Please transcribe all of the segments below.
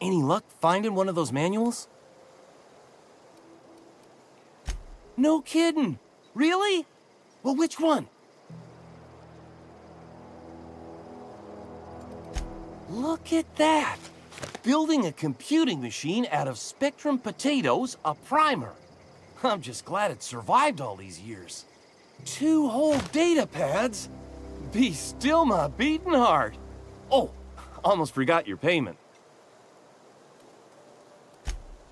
Any luck finding one of those manuals? No kidding! Really? Well, which one? Look at that! Building a computing machine out of Spectrum potatoes, a primer. I'm just glad it survived all these years. 2 whole data pads? Be still my beating heart. Oh, almost forgot your payment.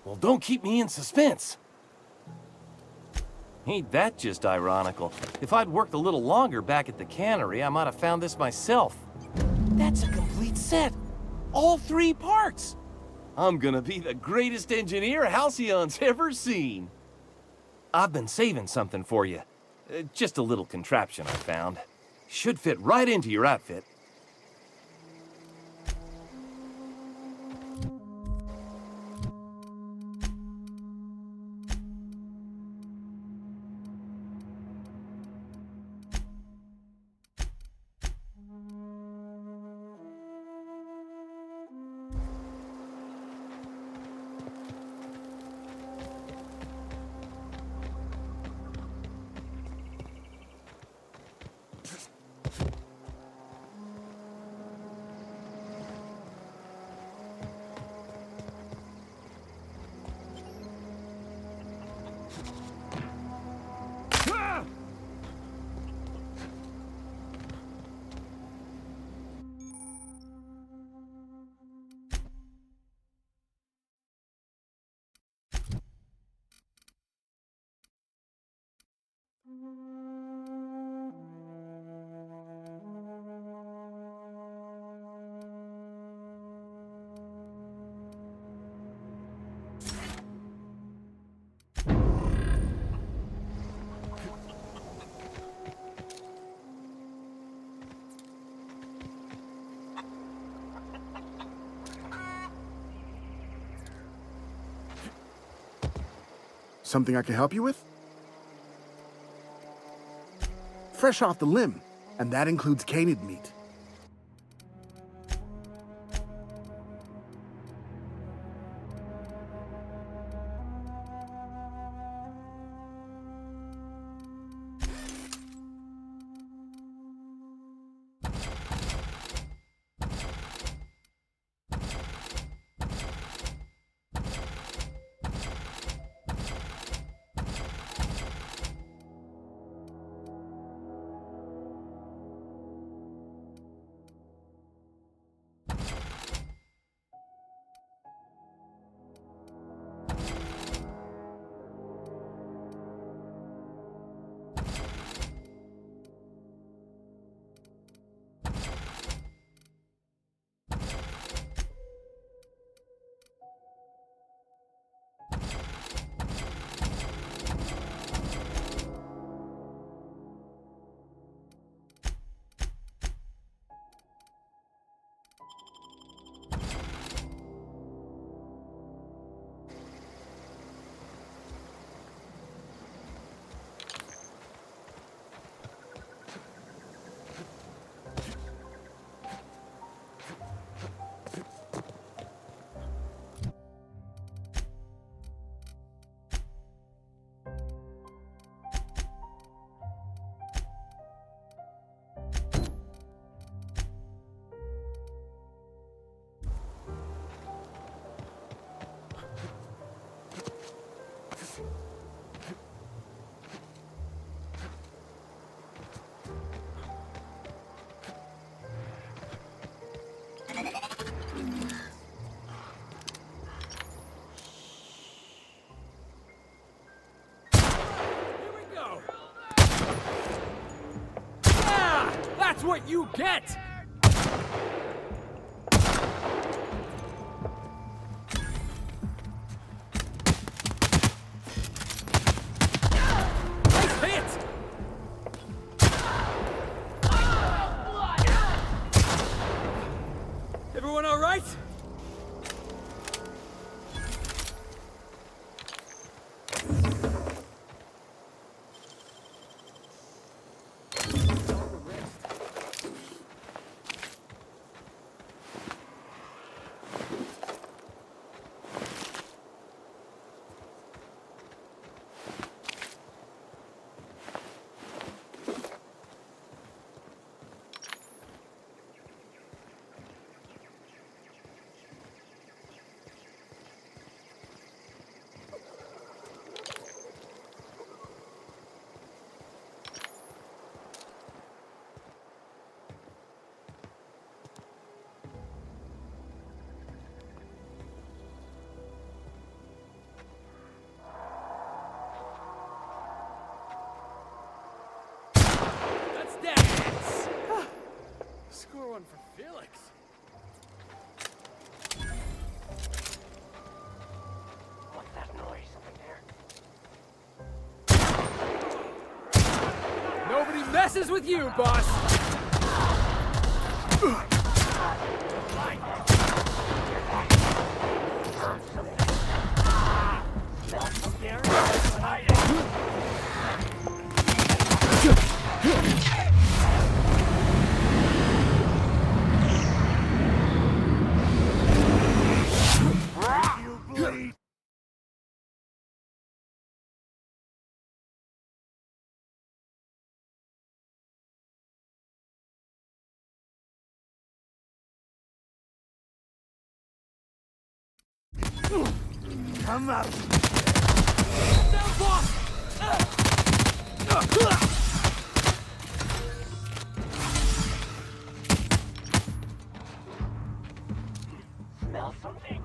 Well, don't keep me in suspense. Ain't that just ironical? If I'd worked a little longer back at the cannery, I might have found this myself. That's a complete set. All 3 parts. I'm gonna be the greatest engineer Halcyon's ever seen. I've been saving something for you. Just a little contraption I found. Should fit right into your outfit. Something I can help you with? Fresh off the limb, and that includes canid meat. That's what you get! Nice hit! Everyone all right? going for Felix. What's that noise over there? Nobody messes with you, boss! Come up. Down, boss! Smell something?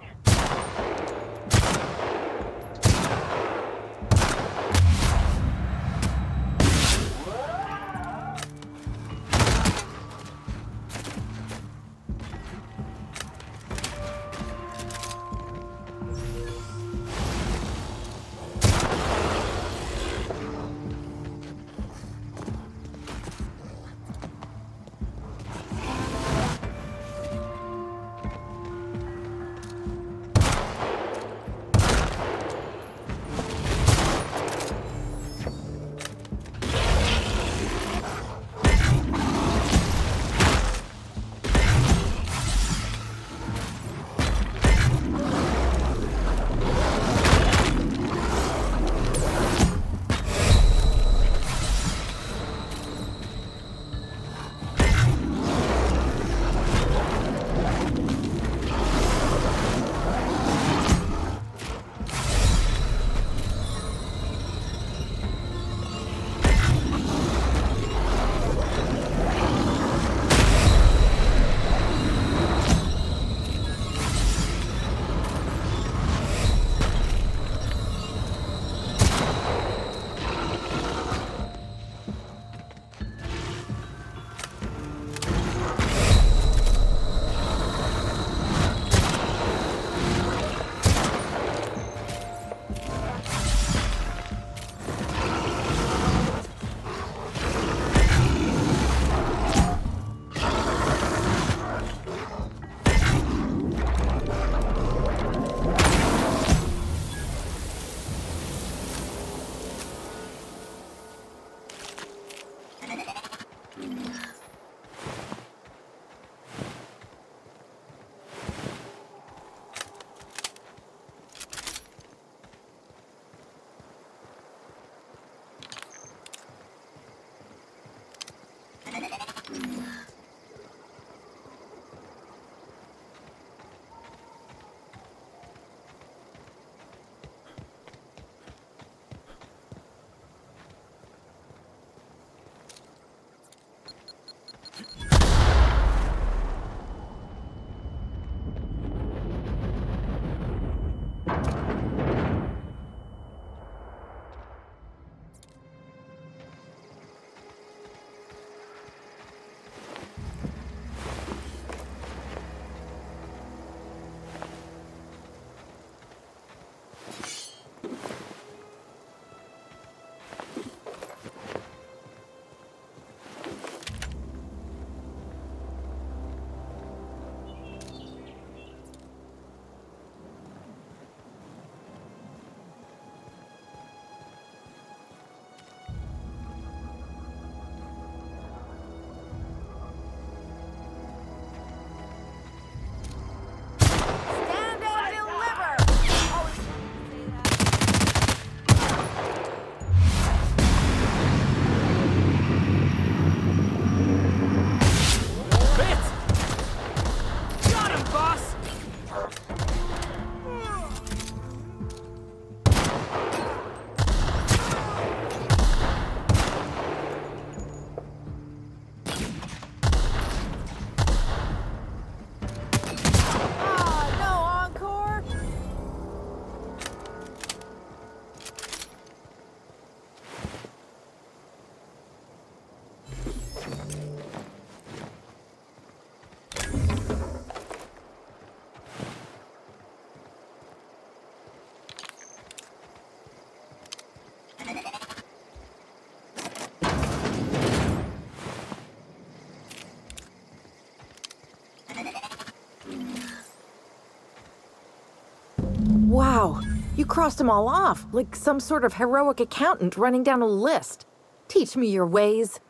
crossed them all off, like some sort of heroic accountant running down a list. Teach me your ways.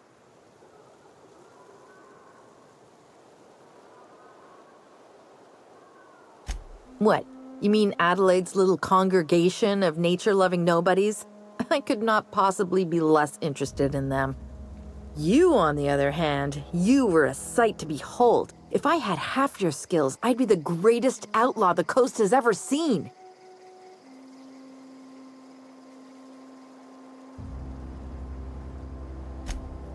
What? You mean Adelaide's little congregation of nature-loving nobodies? I could not possibly be less interested in them. You, on the other hand, you were a sight to behold. If I had half your skills, I'd be the greatest outlaw the coast has ever seen.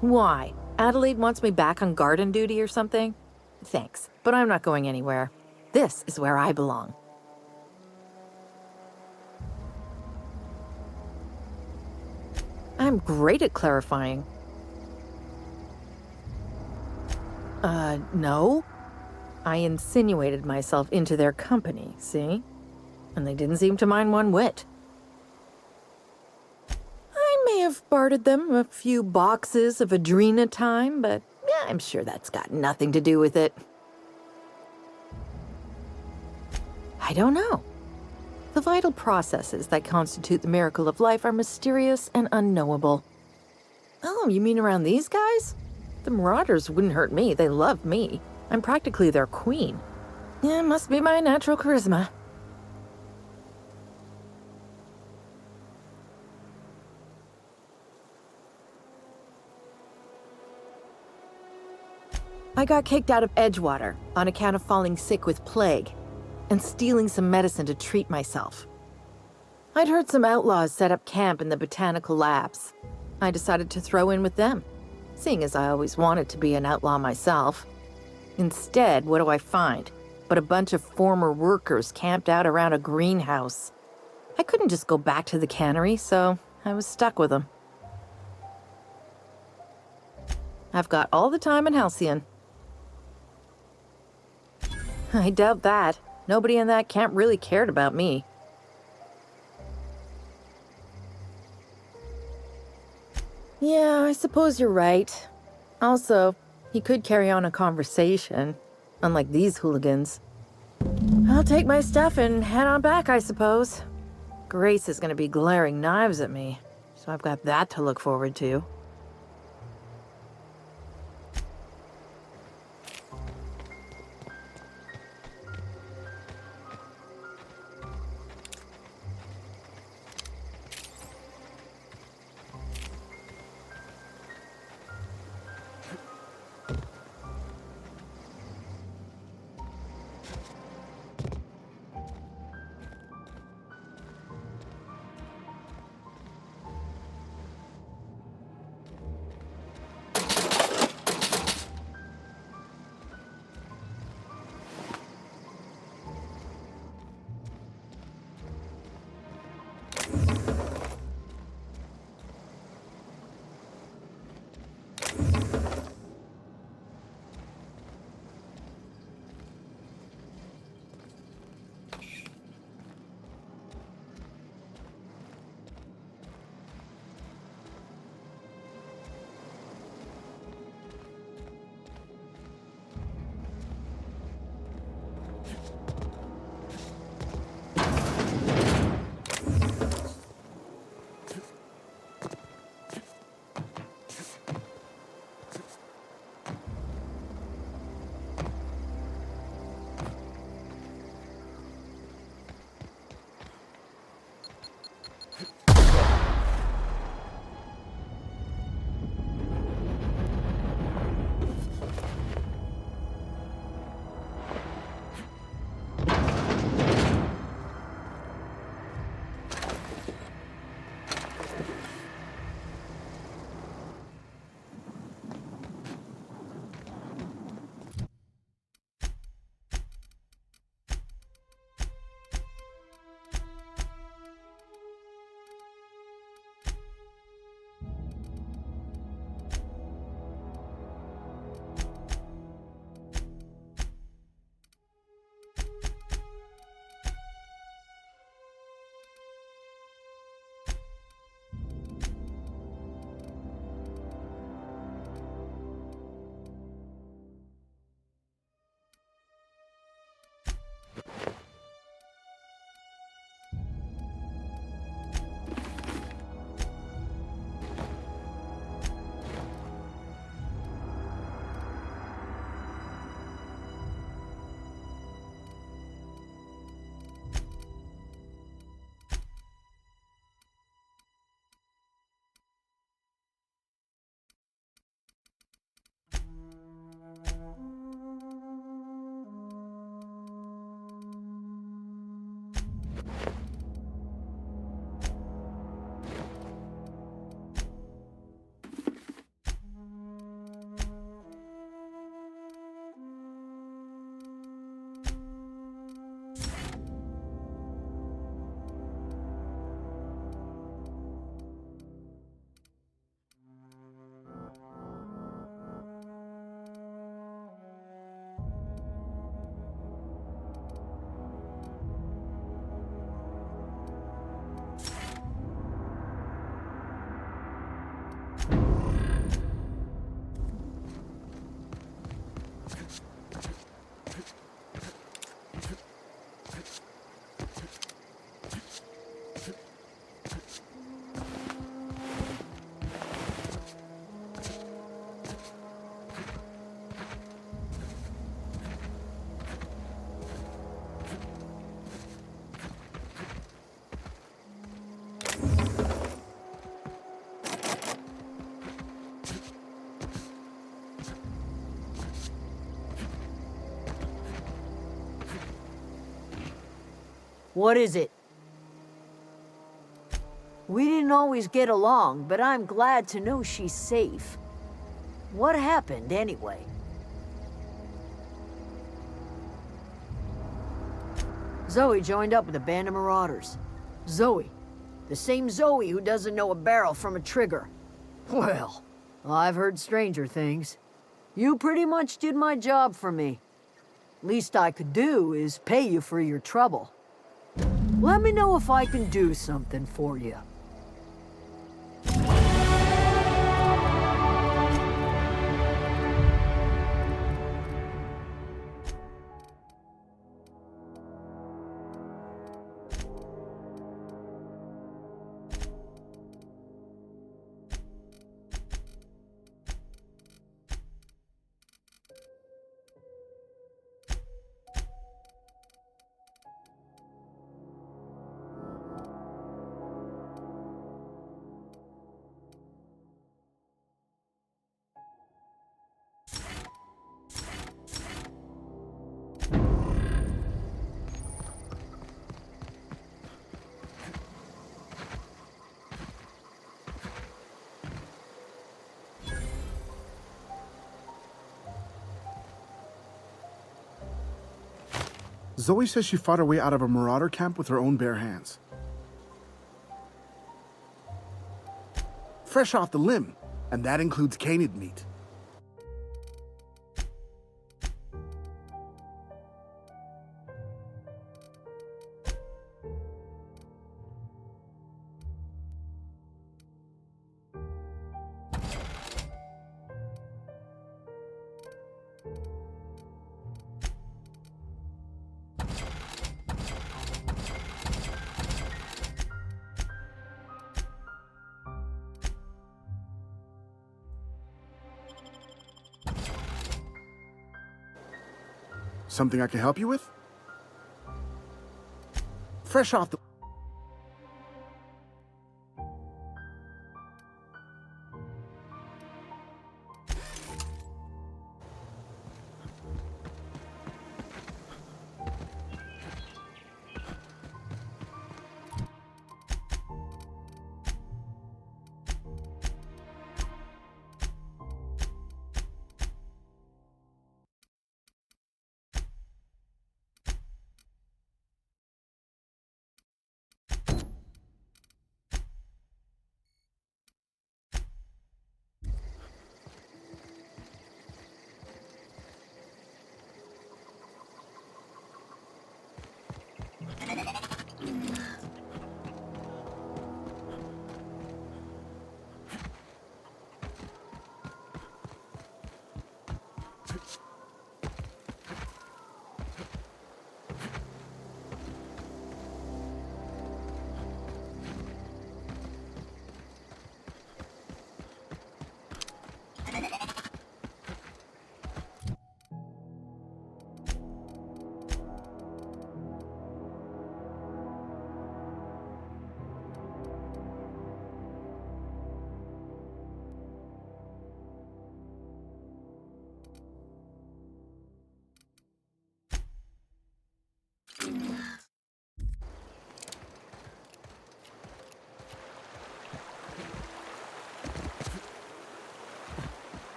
Why? Adelaide wants me back on garden duty or something? Thanks, but I'm not going anywhere. This is where I belong. I'm great at clarifying. No. I insinuated myself into their company, see? And they didn't seem to mind one whit. I may have bartered them a few boxes of Adrena time, but yeah, I'm sure that's got nothing to do with it. I don't know. The vital processes that constitute the miracle of life are mysterious and unknowable. Oh, you mean around these guys? The Marauders wouldn't hurt me. They love me. I'm practically their queen. Yeah, it must be my natural charisma. I got kicked out of Edgewater on account of falling sick with plague and stealing some medicine to treat myself. I'd heard some outlaws set up camp in the botanical labs. I decided to throw in with them, seeing as I always wanted to be an outlaw myself. Instead, what do I find but a bunch of former workers camped out around a greenhouse? I couldn't just go back to the cannery, so I was stuck with them. I've got all the time in Halcyon. I doubt that. Nobody in that camp really cared about me. Yeah, I suppose you're right. Also, he could carry on a conversation, unlike these hooligans. I'll take my stuff and head on back, I suppose. Grace is going to be glaring knives at me, so I've got that to look forward to. What is it? We didn't always get along, but I'm glad to know she's safe. What happened, anyway? Zoe joined up with a band of marauders. Zoe. The same Zoe who doesn't know a barrel from a trigger. Well, I've heard stranger things. You pretty much did my job for me. Least I could do is pay you for your trouble. Let me know if I can do something for you. Zoe says she fought her way out of a marauder camp with her own bare hands. Fresh off the limb, and that includes canid meat. Something I can help you with? Fresh off the...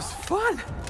was fun.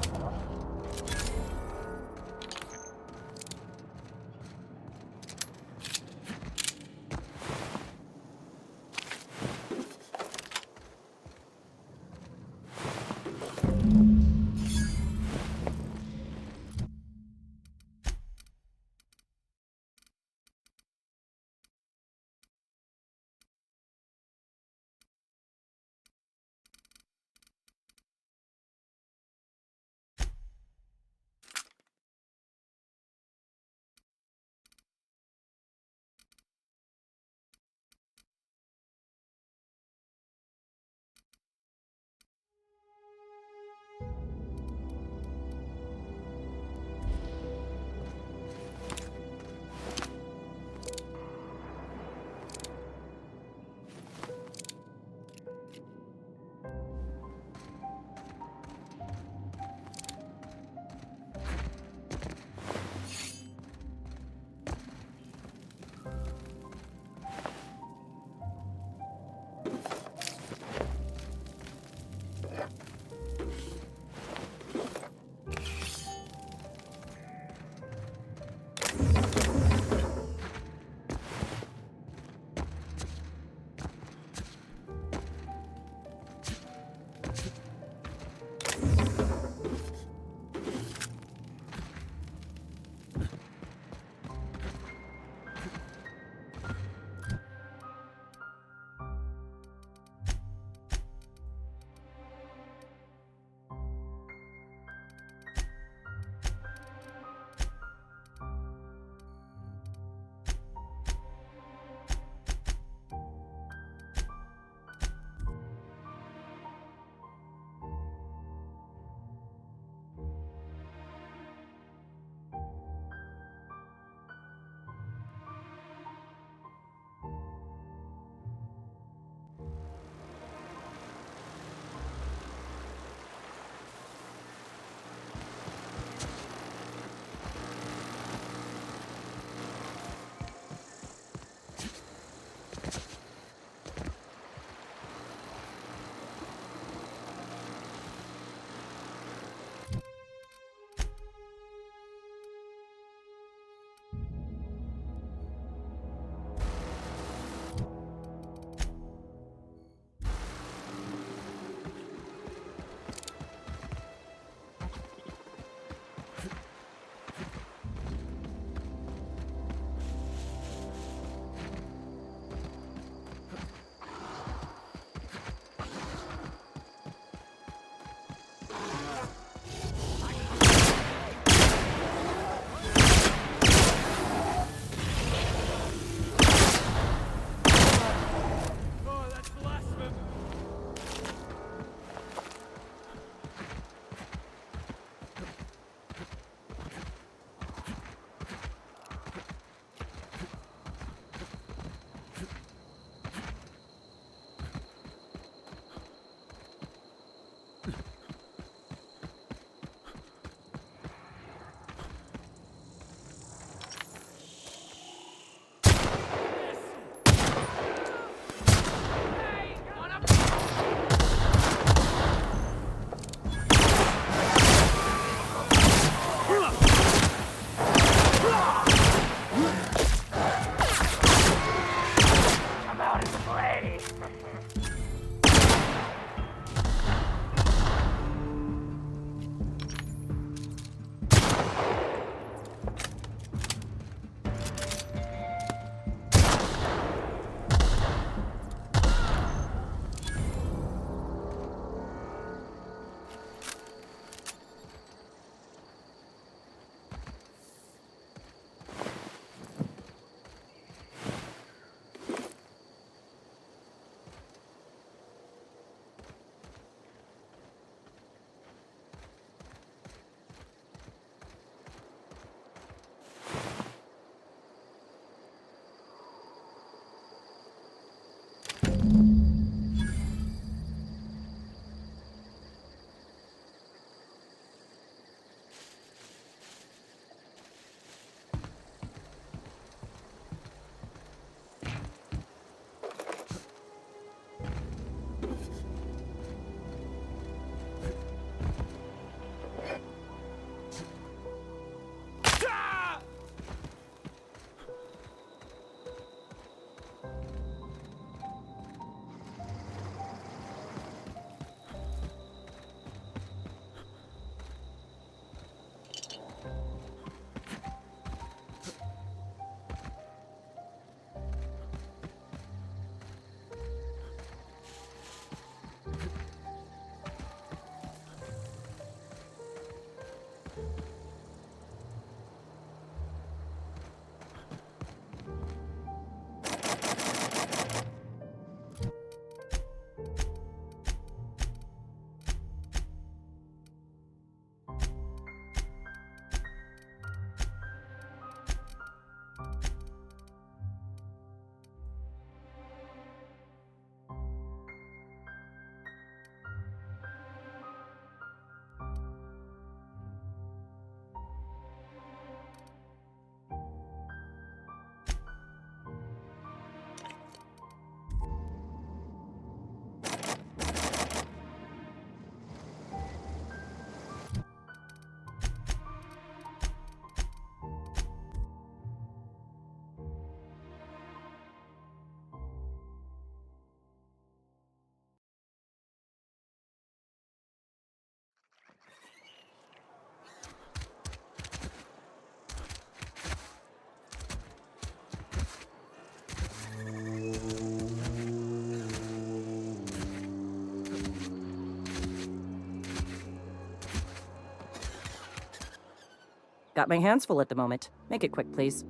Got my hands full at the moment. Make it quick, please.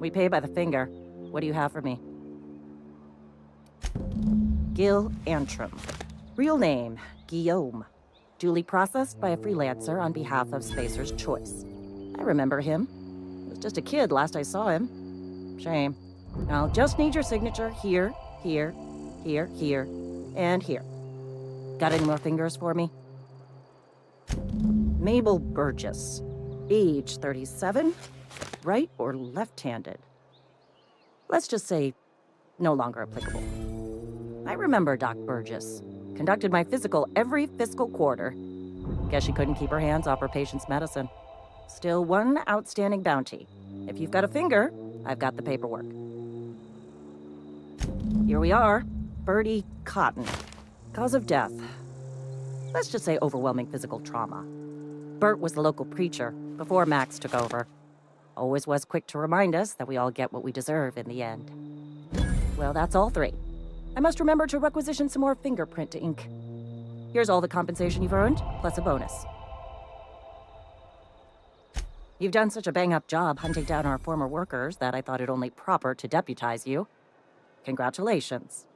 We pay by the finger. What do you have for me? Gil Antrim. Real name, Guillaume. Duly processed by a freelancer on behalf of Spacer's Choice. I remember him. He was just a kid last I saw him. Shame. I'll just need your signature here, here, here, here, and here. Got any more fingers for me? Mabel Burgess. Age 37. Right or left-handed? Let's just say no longer applicable. I remember Doc Burgess. Conducted my physical every fiscal quarter. Guess she couldn't keep her hands off her patient's medicine. Still one outstanding bounty. If you've got a finger, I've got the paperwork. Here we are. Bertie Cotton. Cause of death. Let's just say overwhelming physical trauma. Bert was the local preacher before Max took over. Always was quick to remind us that we all get what we deserve in the end. Well, that's all three. I must remember to requisition some more fingerprint ink. Here's all the compensation you've earned, plus a bonus. You've done such a bang-up job hunting down our former workers that I thought it only proper to deputize you. Congratulations.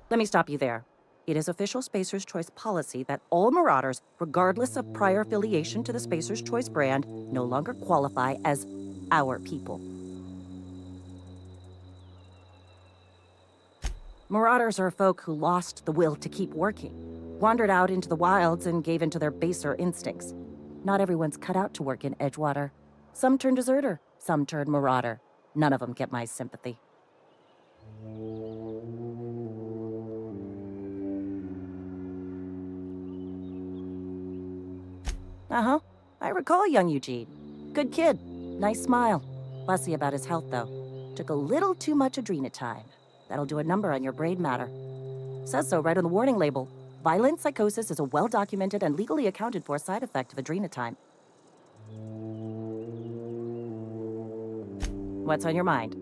Let me stop you there. It is official Spacer's Choice policy that all Marauders, regardless of prior affiliation to the Spacer's Choice brand, no longer qualify as our people. Marauders are folk who lost the will to keep working, wandered out into the wilds and gave into their baser instincts. Not everyone's cut out to work in Edgewater. Some turn deserter, some turn marauder. None of them get my sympathy. Uh-huh. I recall young Eugene. Good kid. Nice smile. Fussy about his health, though. Took a little too much adrenatime. That'll do a number on your brain matter. Says so right on the warning label. Violent psychosis is a well-documented and legally accounted for side effect of adrenatime. What's on your mind?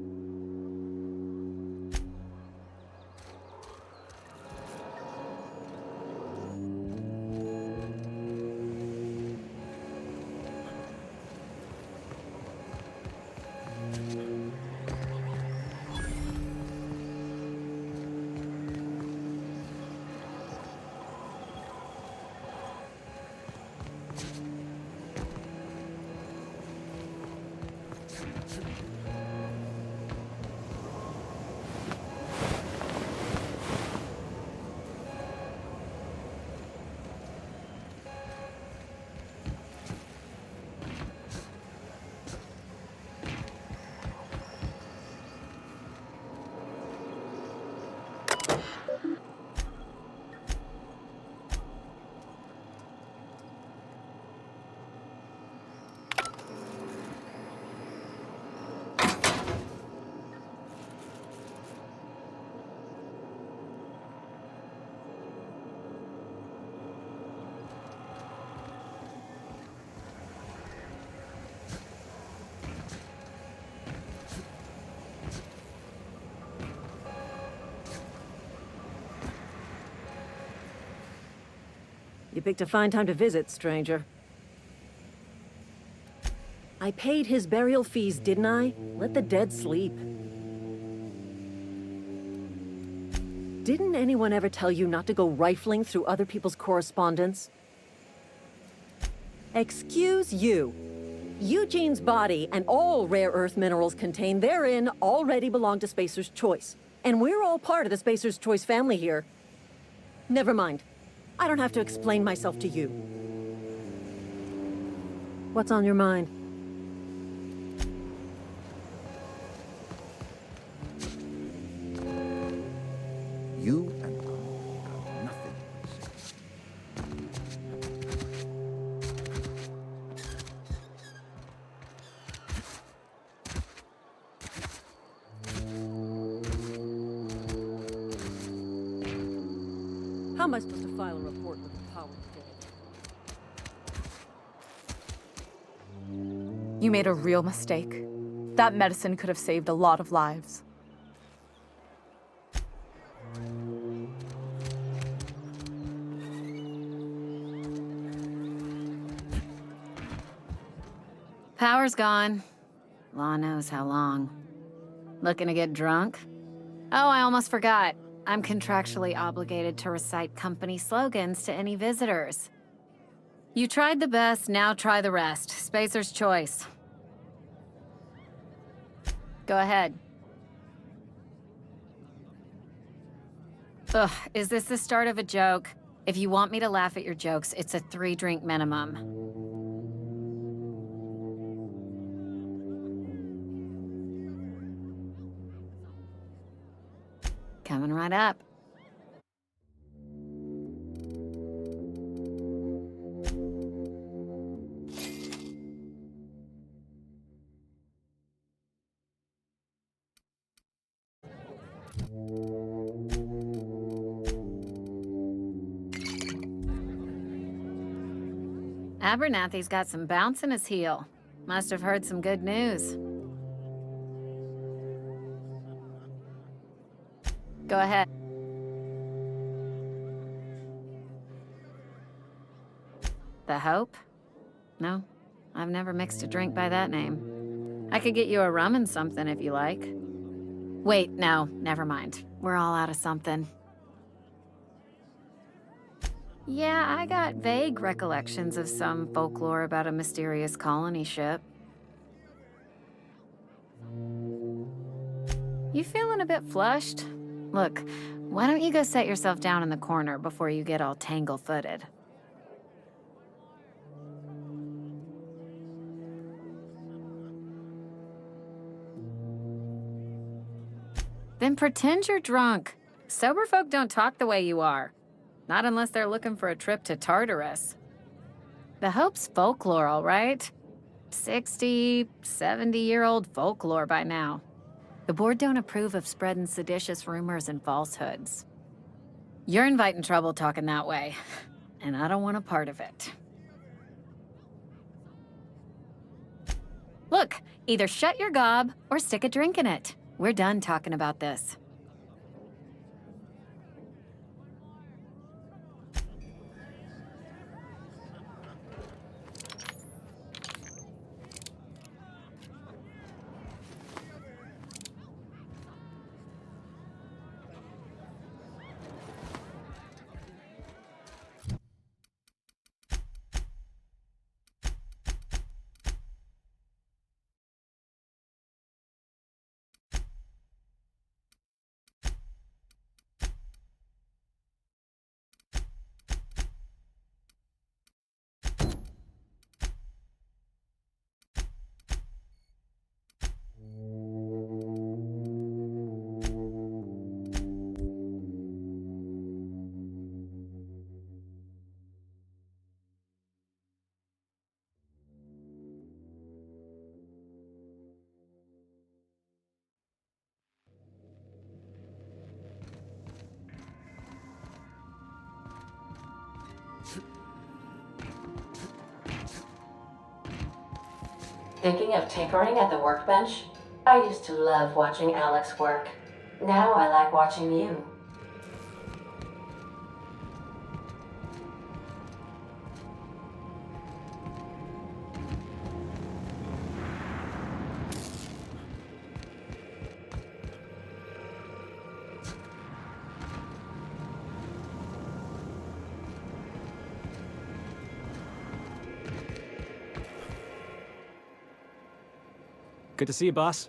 You picked a fine time to visit, stranger. I paid his burial fees, didn't I? Let the dead sleep. Didn't anyone ever tell you not to go rifling through other people's correspondence? Excuse you. Eugene's body and all rare earth minerals contained therein already belong to Spacer's Choice. And we're all part of the Spacer's Choice family here. Never mind. I don't have to explain myself to you. What's on your mind? You and I got nothing. How am I supposed to file a report with the power dead? You made a real mistake. That medicine could have saved a lot of lives. Power's gone. Law knows how long. Looking to get drunk? Oh, I almost forgot. I'm contractually obligated to recite company slogans to any visitors. You tried the best, now try the rest. Spacer's choice. Go ahead. Ugh, is this the start of a joke? If you want me to laugh at your jokes, it's a 3-drink minimum. Coming right up. Abernathy's got some bounce in his heel. Must have heard some good news. Go ahead. The Hope? No, I've never mixed a drink by that name. I could get you a rum and something if you like. Wait, no, never mind. We're all out of something. Yeah, I got vague recollections of some folklore about a mysterious colony ship. You feeling a bit flushed? Look, why don't you go set yourself down in the corner before you get all tangle-footed? Then pretend you're drunk. Sober folk don't talk the way you are. Not unless they're looking for a trip to Tartarus. The Hope's folklore, all right? 60, 70-year-old folklore by now. The board don't approve of spreading seditious rumors and falsehoods. You're inviting trouble talking that way, and I don't want a part of it. Look, either shut your gob or stick a drink in it. We're done talking about this. Thinking of tinkering at the workbench? I used to love watching Alex work. Now I like watching you. Good to see you, boss.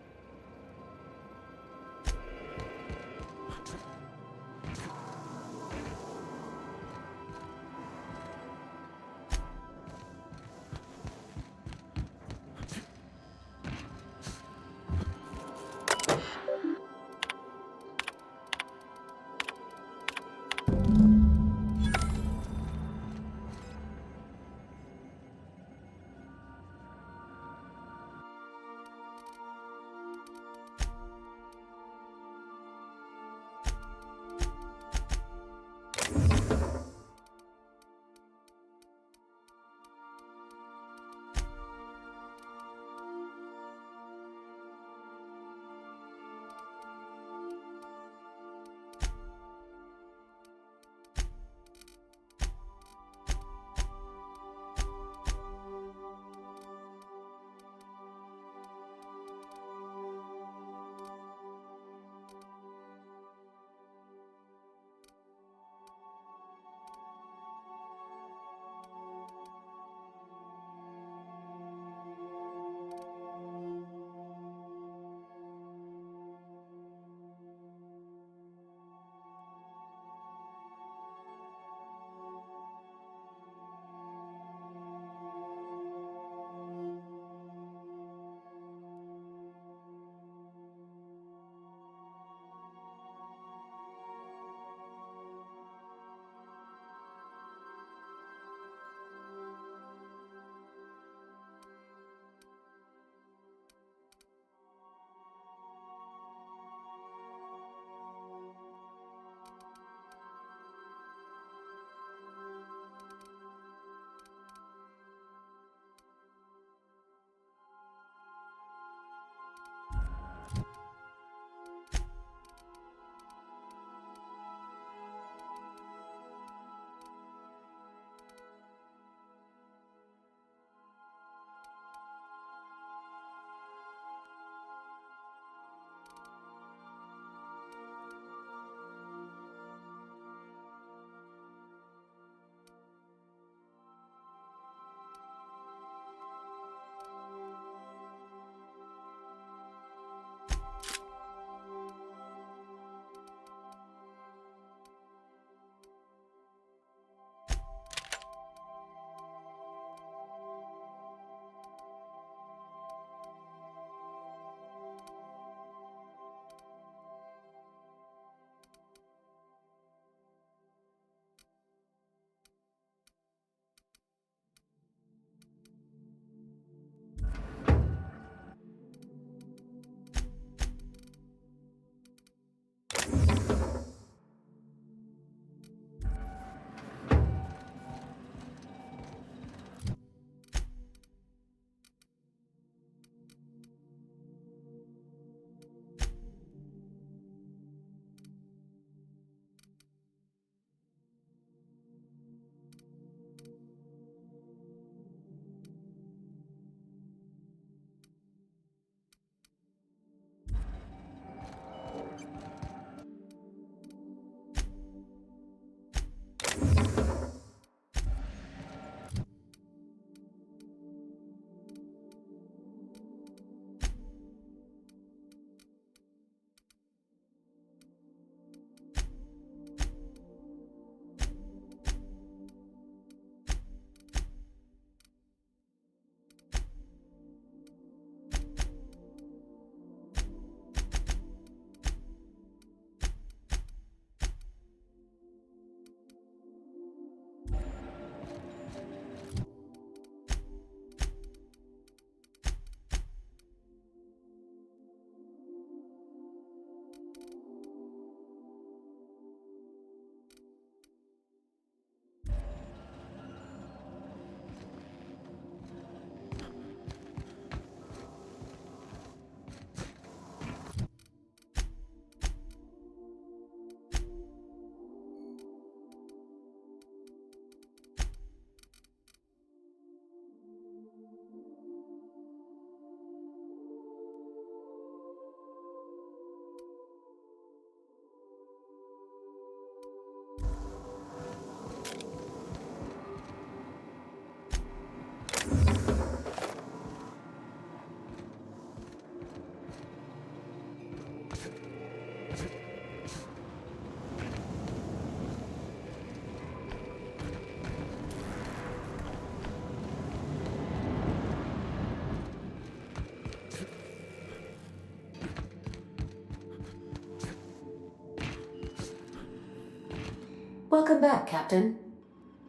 Welcome back, Captain.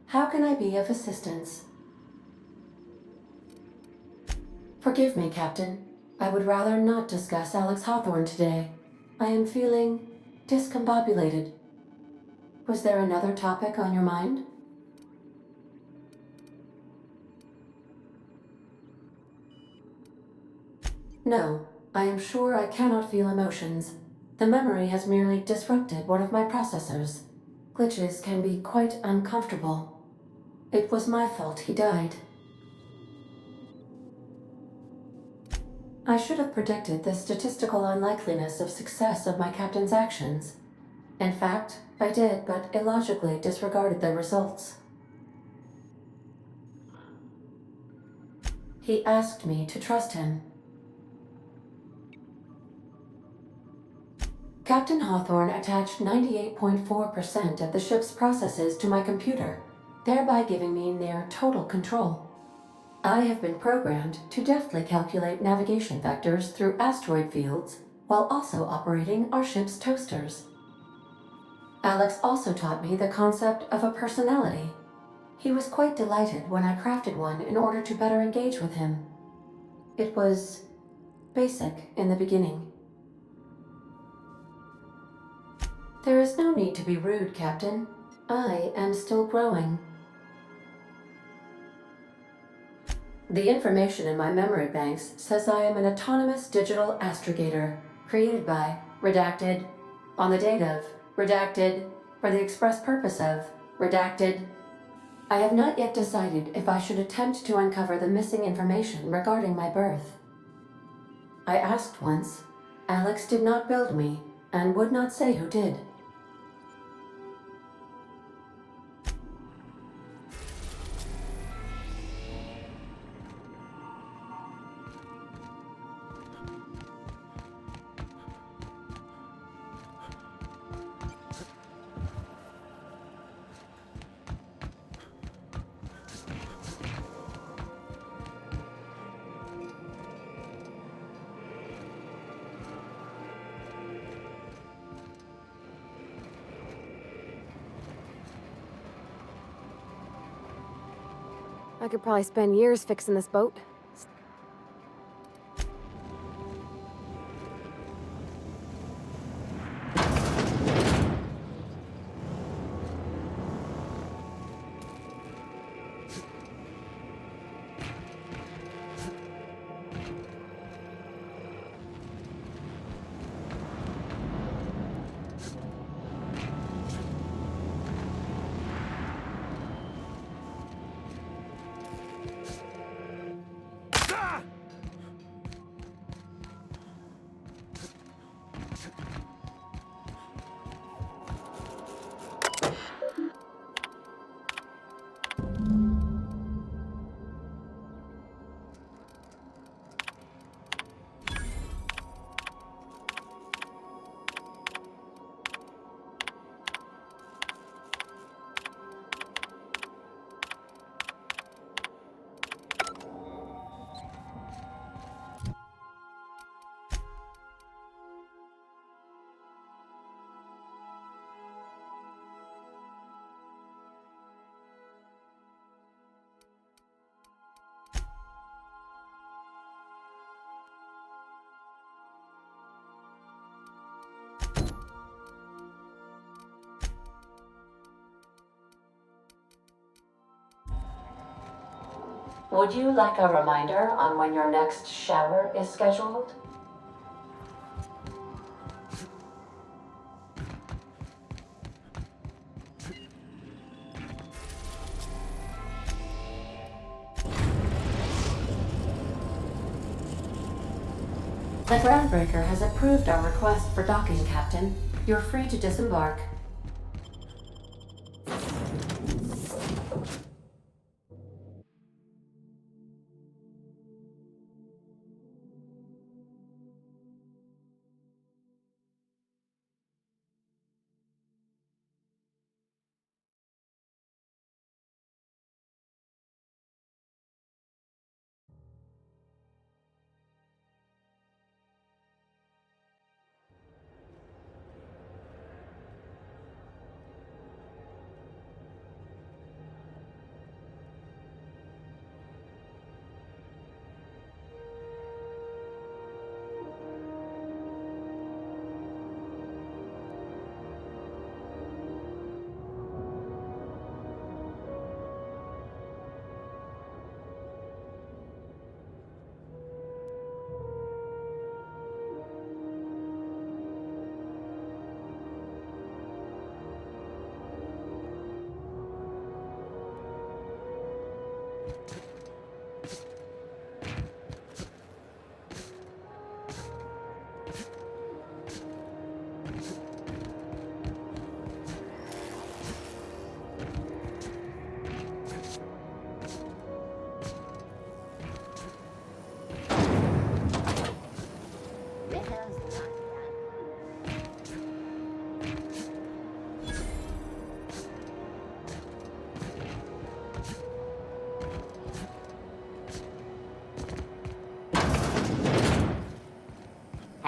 How can I be of assistance? Forgive me, Captain. I would rather not discuss Alex Hawthorne today. I am feeling discombobulated. Was there another topic on your mind? No, I am sure I cannot feel emotions. The memory has merely disrupted one of my processors. Glitches can be quite uncomfortable. It was my fault he died. I should have predicted the statistical unlikeliness of success of my captain's actions. In fact, I did, but illogically disregarded the results. He asked me to trust him. Captain Hawthorne attached 98.4% of the ship's processes to my computer, thereby giving me near total control. I have been programmed to deftly calculate navigation vectors through asteroid fields while also operating our ship's toasters. Alex also taught me the concept of a personality. He was quite delighted when I crafted one in order to better engage with him. It was basic in the beginning. There is no need to be rude, Captain. I am still growing. The information in my memory banks says I am an autonomous digital astrogator, created by, redacted, on the date of, redacted, for the express purpose of, redacted. I have not yet decided if I should attempt to uncover the missing information regarding my birth. I asked once. Alex did not build me, and would not say who did. I could probably spend years fixing this boat. Would you like a reminder on when your next shower is scheduled? The Groundbreaker has approved our request for docking, Captain. You're free to disembark.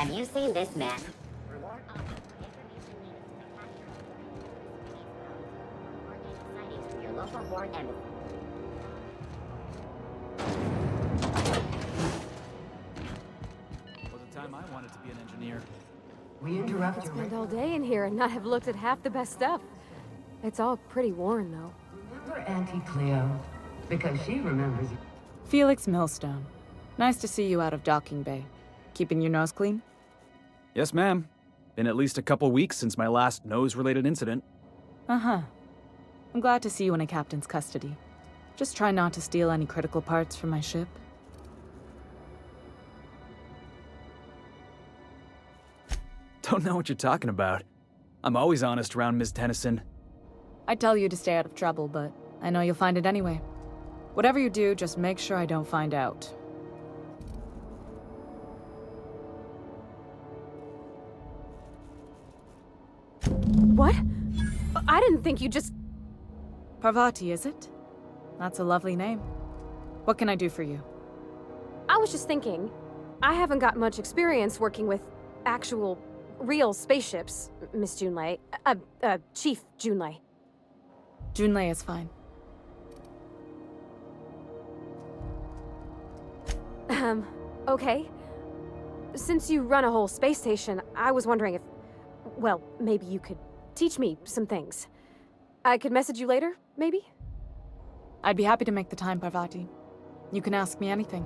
Have you seen this man? Your local board embassy. Was a time I wanted to be an engineer. We interrupt Could spend all day in here and not have looked at half the best stuff. It's all pretty worn, though. Remember Auntie Cleo? Because she remembers you. Felix Millstone. Nice to see you out of docking bay. Keeping your nose clean? Yes, ma'am. Been at least a couple weeks since my last nose-related incident. Uh-huh. I'm glad to see you in a captain's custody. Just try not to steal any critical parts from my ship. Don't know what you're talking about. I'm always honest around Ms. Tennyson. I'd tell you to stay out of trouble, but I know you'll find it anyway. Whatever you do, just make sure I don't find out. What? I didn't think you just... Parvati, is it? That's a lovely name. What can I do for you? I was just thinking, I haven't got much experience working with actual, real spaceships, Miss Junlei. Chief Junlei. Junlei is fine. Okay. Since you run a whole space station, I was wondering if... Well, maybe you could teach me some things. I could message you later, maybe? I'd be happy to make the time, Parvati. You can ask me anything.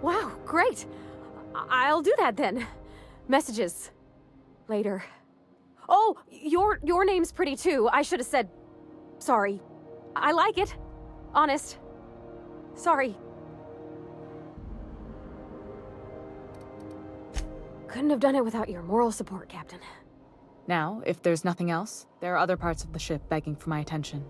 Wow, great! I'll do that then. Messages. Later. Oh, your name's pretty too. I should have said... Sorry. I like it. Honest. Sorry. Couldn't have done it without your moral support, Captain. Now, if there's nothing else, there are other parts of the ship begging for my attention.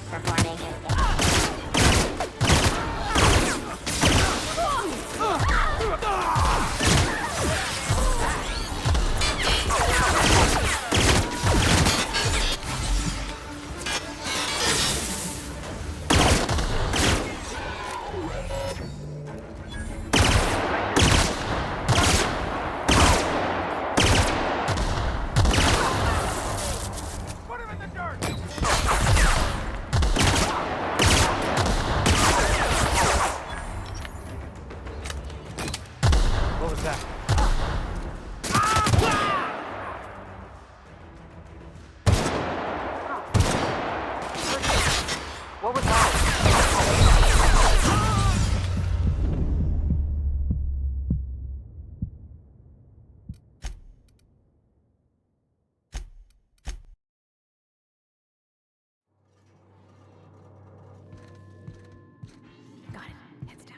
Performing escape. What was that? What was that? Got it. Heads down.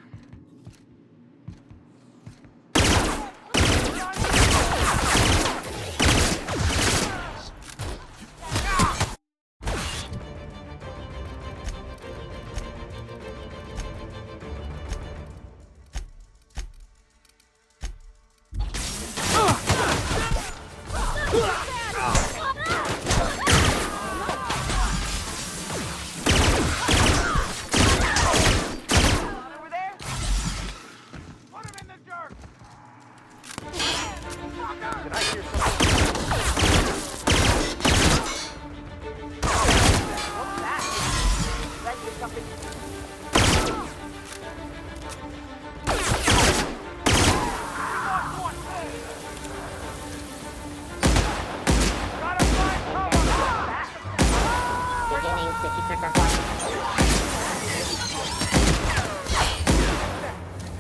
Did I hear something? What's that? Did I hear something? Beginning sticky trigger performance.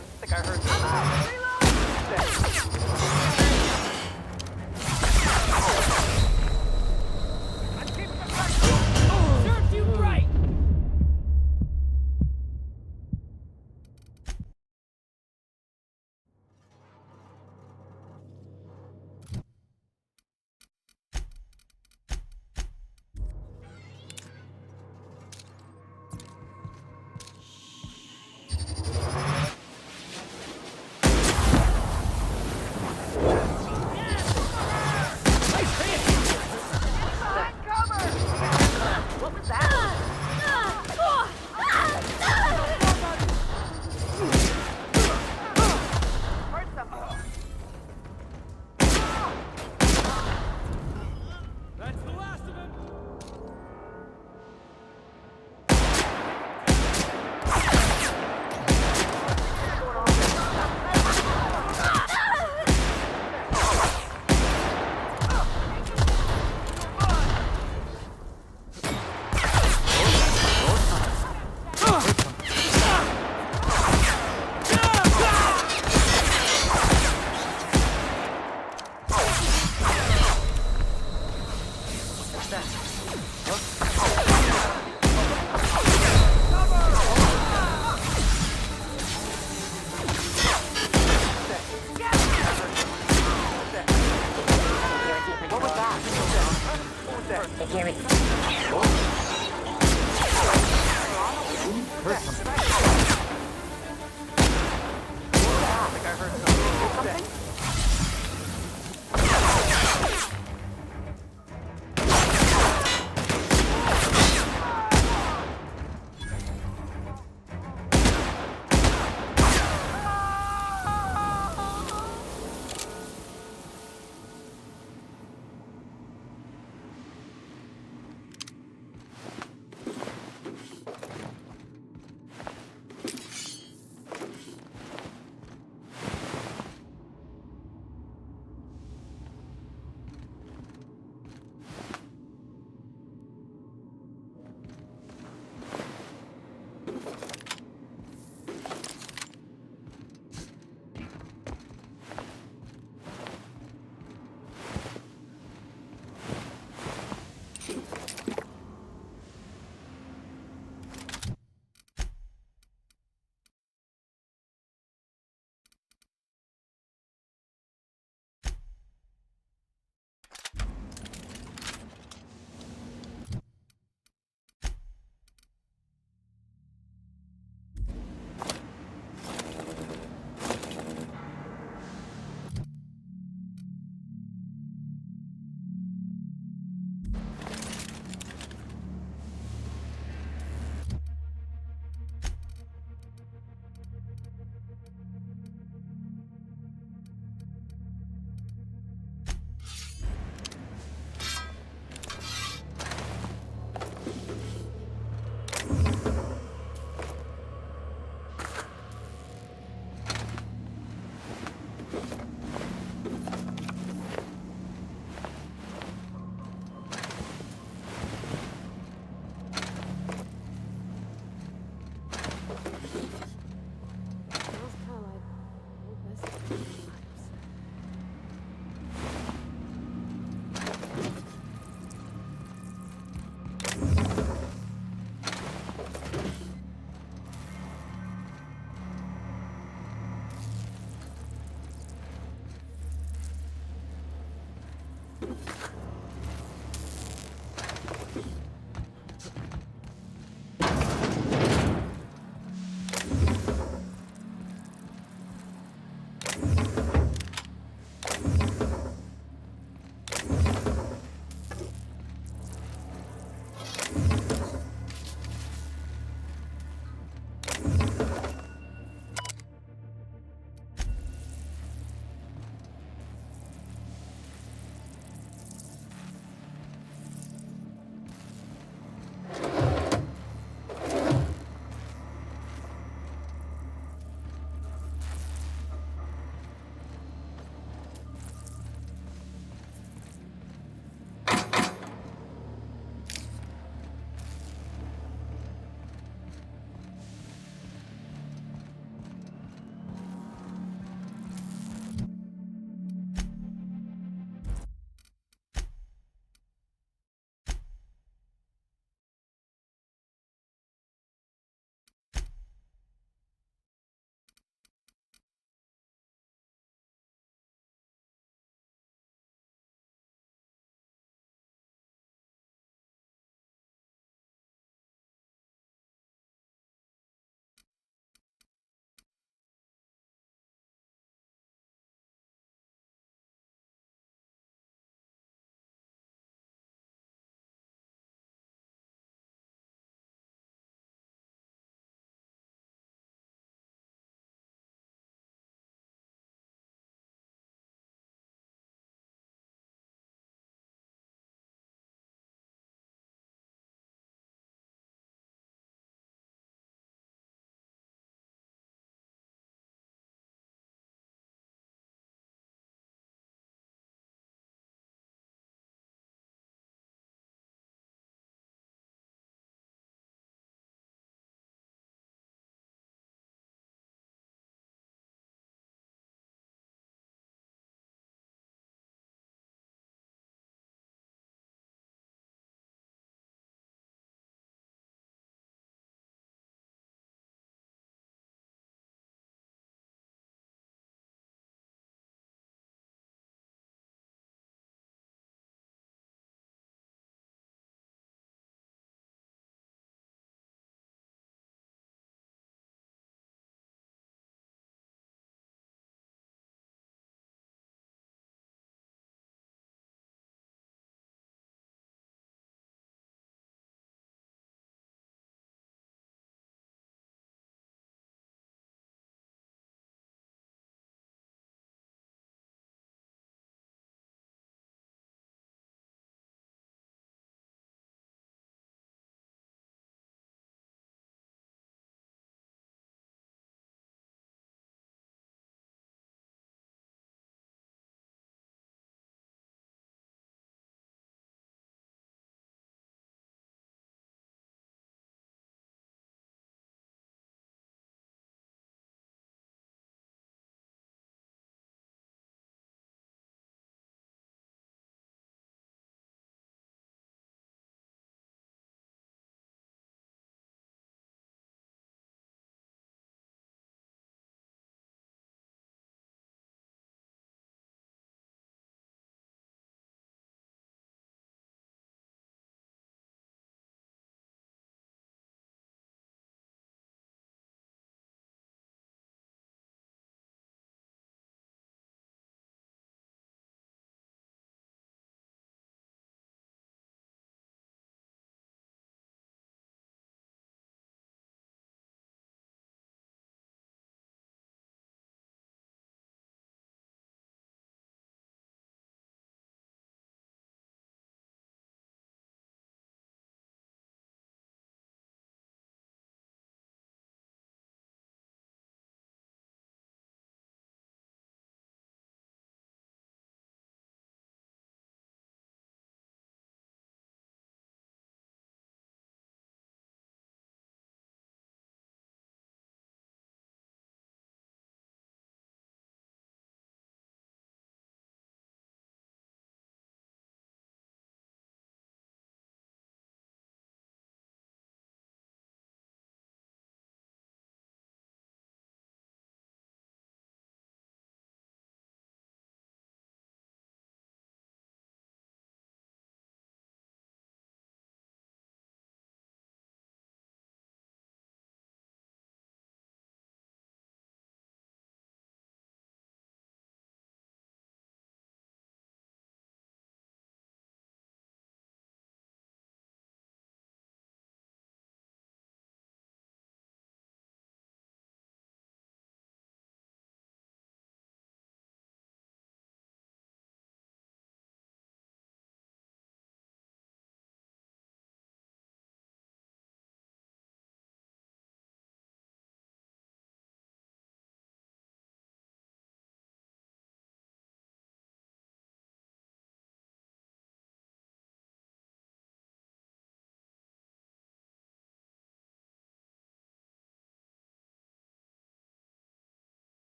I think I heard something. Serves you right!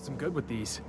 Some good with these.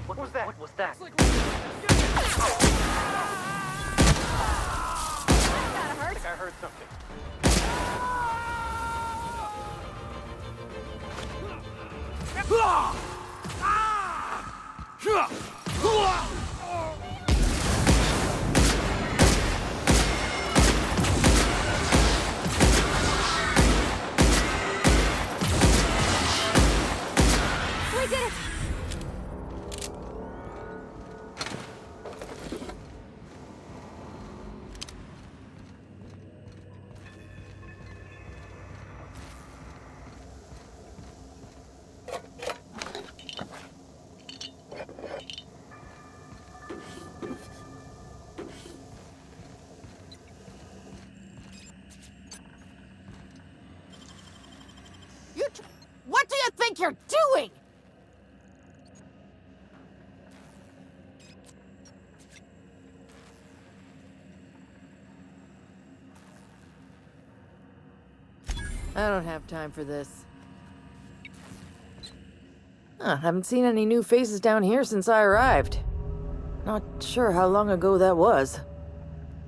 What was that? That gotta hurt. I think I heard something. We did it! What do you think you're doing? I don't have time for this. Haven't seen any new faces down here since I arrived. Not sure how long ago that was.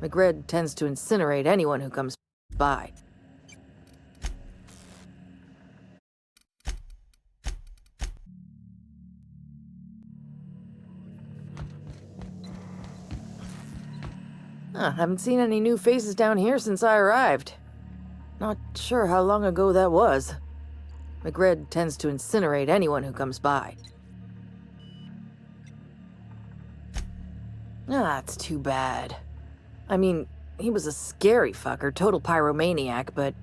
McRed tends to incinerate anyone who comes by. Haven't seen any new faces down here since I arrived. Not sure how long ago that was. McRed tends to incinerate anyone who comes by. That's too bad. I mean, he was a scary fucker, total pyromaniac, but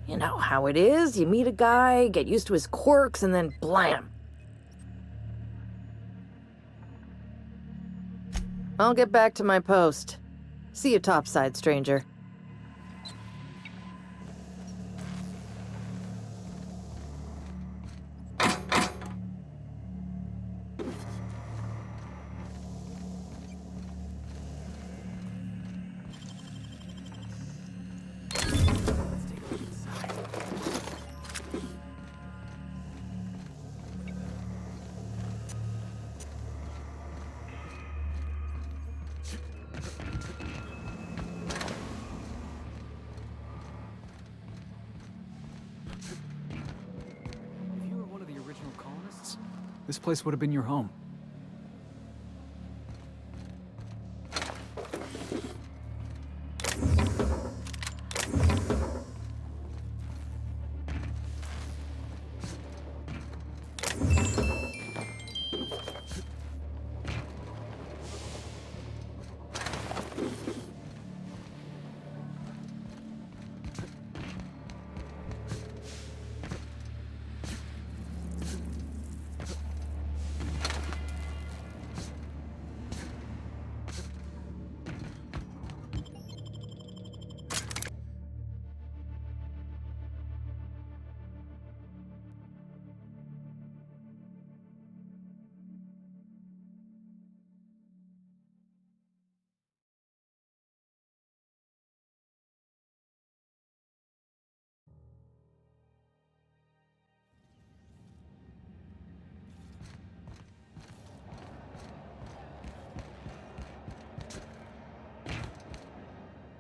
you know how it is. You meet a guy, get used to his quirks, and then blam. I'll get back to my post. See you topside, stranger. This place would have been your home.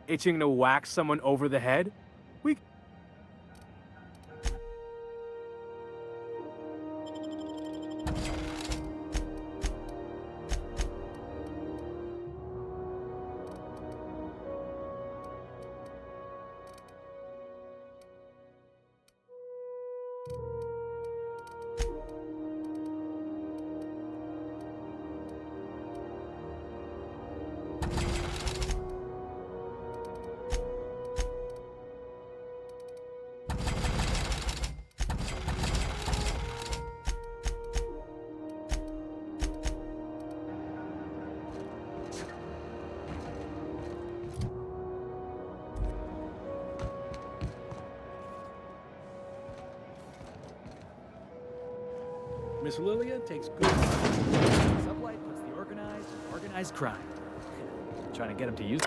Itching to whack someone over the head? We... Miss Lilia takes good. Sublight puts the organized in organized crime. Trying to get him to use.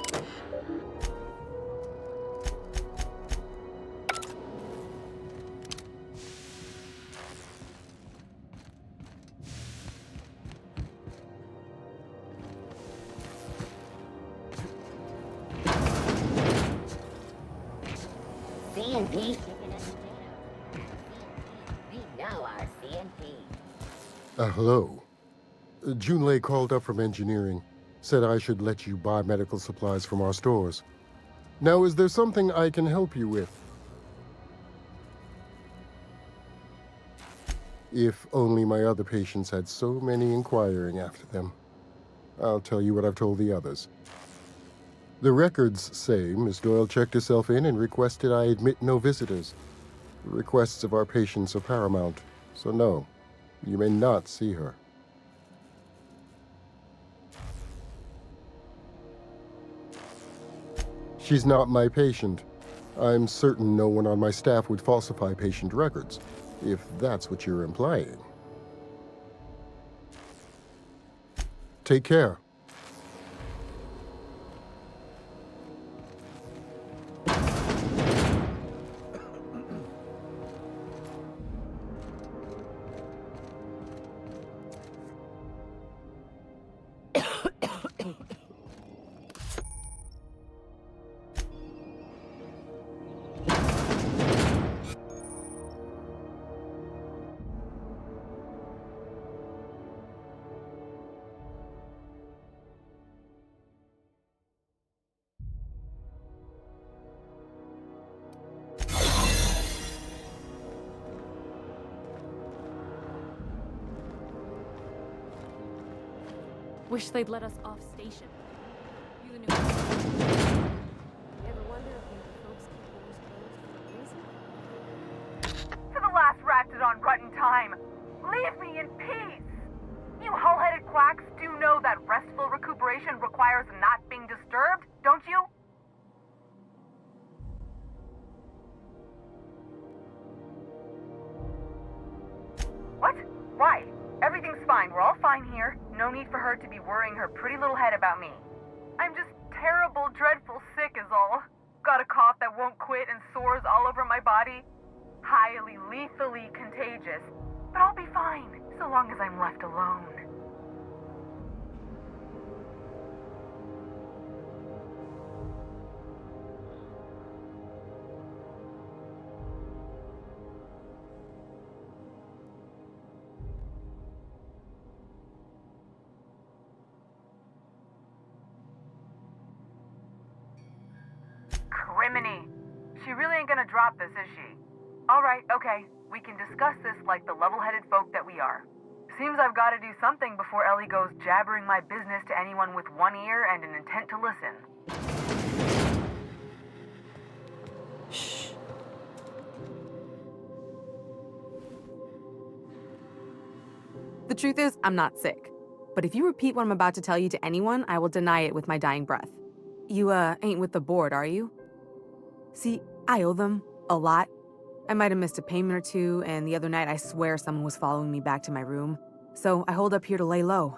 CNP kicking us down. We know our CNP. Hello. Junlei called up from engineering, said I should let you buy medical supplies from our stores. Now, is there something I can help you with? If only my other patients had so many inquiring after them. I'll tell you what I've told the others. The records say Miss Doyle checked herself in and requested I admit no visitors. The requests of our patients are paramount, so no, you may not see her. She's not my patient. I'm certain no one on my staff would falsify patient records, if that's what you're implying. Take care. Wish they'd let us off station. You the new. You ever wonder if maybe folks keep doors closed for a reason? To the last ratchet on rotten time, leave me in peace! You hull-headed quacks do know that restful recuperation requires not being disturbed, don't you? What? Why? Everything's fine. We're all fine here. No need for her to be worrying her pretty little head about me. I'm just terrible, dreadful sick is all. Got a cough that won't quit and sores all over my body. Highly, lethally contagious. But I'll be fine, so long as I'm left alone. Criminy. She really ain't gonna drop this, is she? Alright, okay. We can discuss this like the level-headed folk that we are. Seems I've gotta do something before Ellie goes jabbering my business to anyone with one ear and an intent to listen. Shh. The truth is, I'm not sick. But if you repeat what I'm about to tell you to anyone, I will deny it with my dying breath. You, ain't with the board, are you? See, I owe them a lot. I might have missed a payment or two, and the other night I swear someone was following me back to my room. So I hold up here to lay low.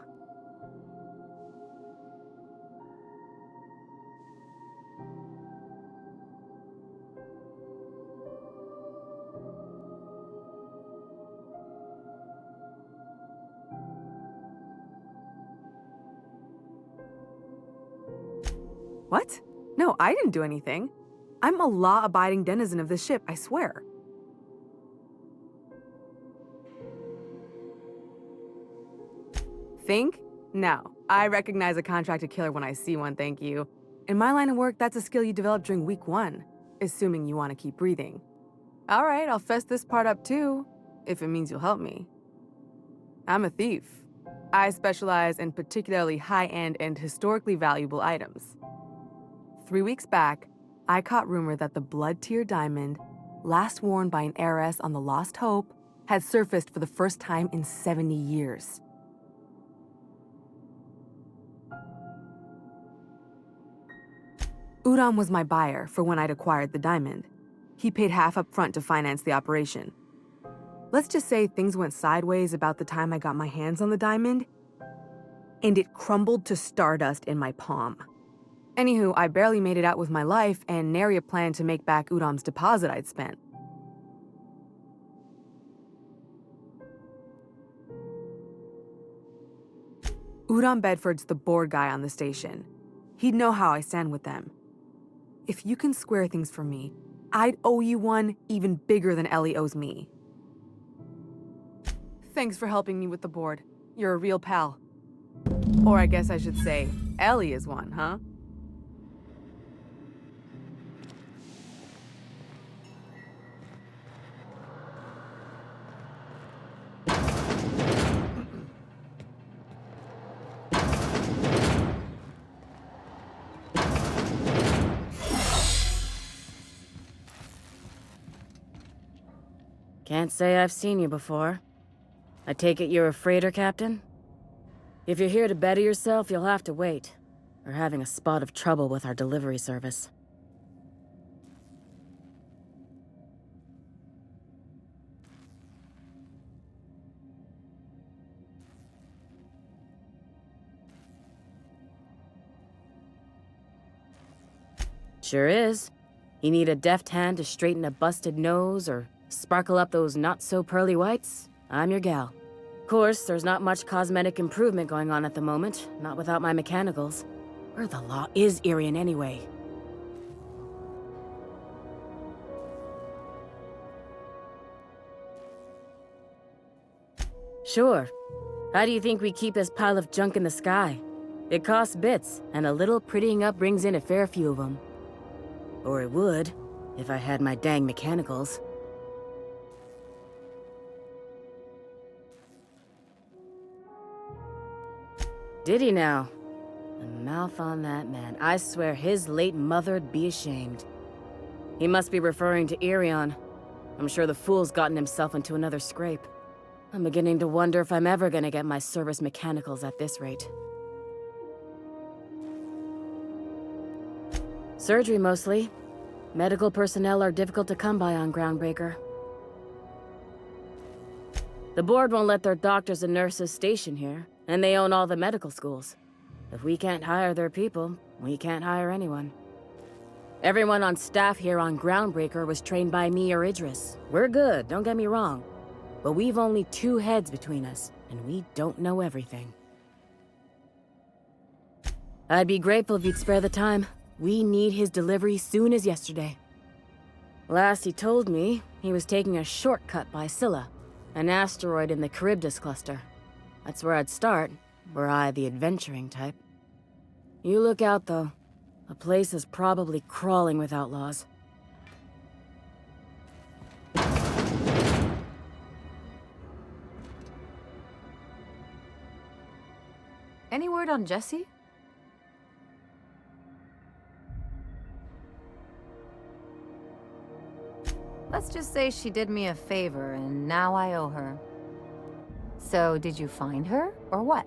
What? No, I didn't do anything. I'm a law-abiding denizen of this ship, I swear. Think? No. I recognize a contracted killer when I see one, thank you. In my line of work, that's a skill you develop during week 1, assuming you want to keep breathing. All right, I'll fess this part up too, if it means you'll help me. I'm a thief. I specialize in particularly high-end and historically valuable items. 3 weeks back, I caught rumor that the blood-tier diamond, last worn by an heiress on the Lost Hope, had surfaced for the first time in 70 years. Udam was my buyer for when I'd acquired the diamond. He paid half up front to finance the operation. Let's just say things went sideways about the time I got my hands on the diamond, and it crumbled to stardust in my palm. Anywho, I barely made it out with my life, and nary a plan to make back Udam's deposit I'd spent. Udam Bedford's the board guy on the station. He'd know how I stand with them. If you can square things for me, I'd owe you one even bigger than Ellie owes me. Thanks for helping me with the board. You're a real pal. Or I guess I should say, Ellie is one, huh? Can't say I've seen you before. I take it you're a freighter captain? If you're here to better yourself, you'll have to wait. We're having a spot of trouble with our delivery service. Sure is. You need a deft hand to straighten a busted nose or sparkle up those not-so-pearly whites? I'm your gal. Of course, there's not much cosmetic improvement going on at the moment, not without my mechanicals. Where the law is Irian anyway? Sure. How do you think we keep this pile of junk in the sky? It costs bits, and a little prettying up brings in a fair few of them. Or it would, if I had my dang mechanicals. Did he now? The mouth on that man. I swear his late mother'd be ashamed. He must be referring to Irion. I'm sure the fool's gotten himself into another scrape. I'm beginning to wonder if I'm ever gonna get my service mechanicals at this rate. Surgery, mostly. Medical personnel are difficult to come by on Groundbreaker. The board won't let their doctors and nurses station here, and they own all the medical schools. If we can't hire their people, we can't hire anyone. Everyone on staff here on Groundbreaker was trained by me or Idris. We're good, don't get me wrong. But we've only 2 heads between us, and we don't know everything. I'd be grateful if you'd spare the time. We need his delivery soon as yesterday. Last he told me, he was taking a shortcut by Scylla, an asteroid in the Charybdis cluster. That's where I'd start, were I the adventuring type. You look out, though. The place is probably crawling with outlaws. Any word on Jessie? Let's just say she did me a favor, and now I owe her. So, did you find her, or what?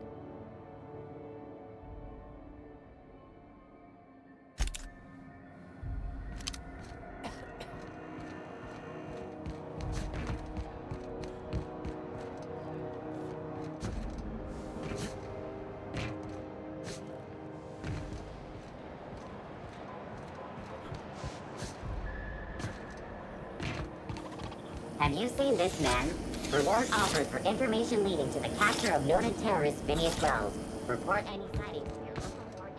Have you seen this man? Reward offered for information leading to the capture of noted terrorist Phineas Wells. Report any sightings to your local ward.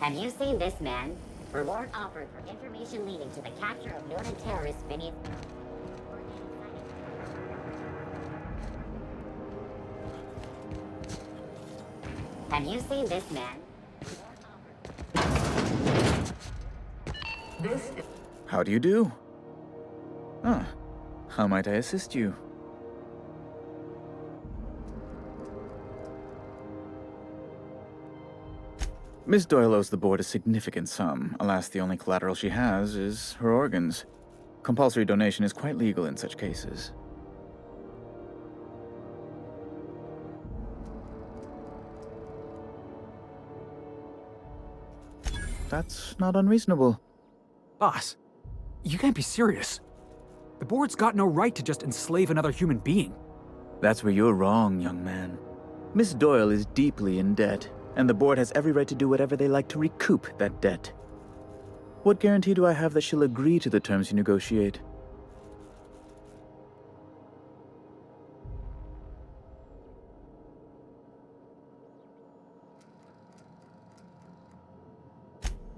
Have you seen this man? Reward offered for information leading to the capture of noted terrorist Phineas Wells. Report any sightings. Have you seen this man? How do you do? Ah, how might I assist you? Miss Doyle owes the board a significant sum. Alas, the only collateral she has is her organs. Compulsory donation is quite legal in such cases. That's not unreasonable. Boss, You can't be serious. The board's got no right to just enslave another human being. That's where you're wrong, young man. Miss Doyle is deeply in debt, and the board has every right to do whatever they like to recoup that debt. What guarantee do I have that she'll agree to the terms you negotiate?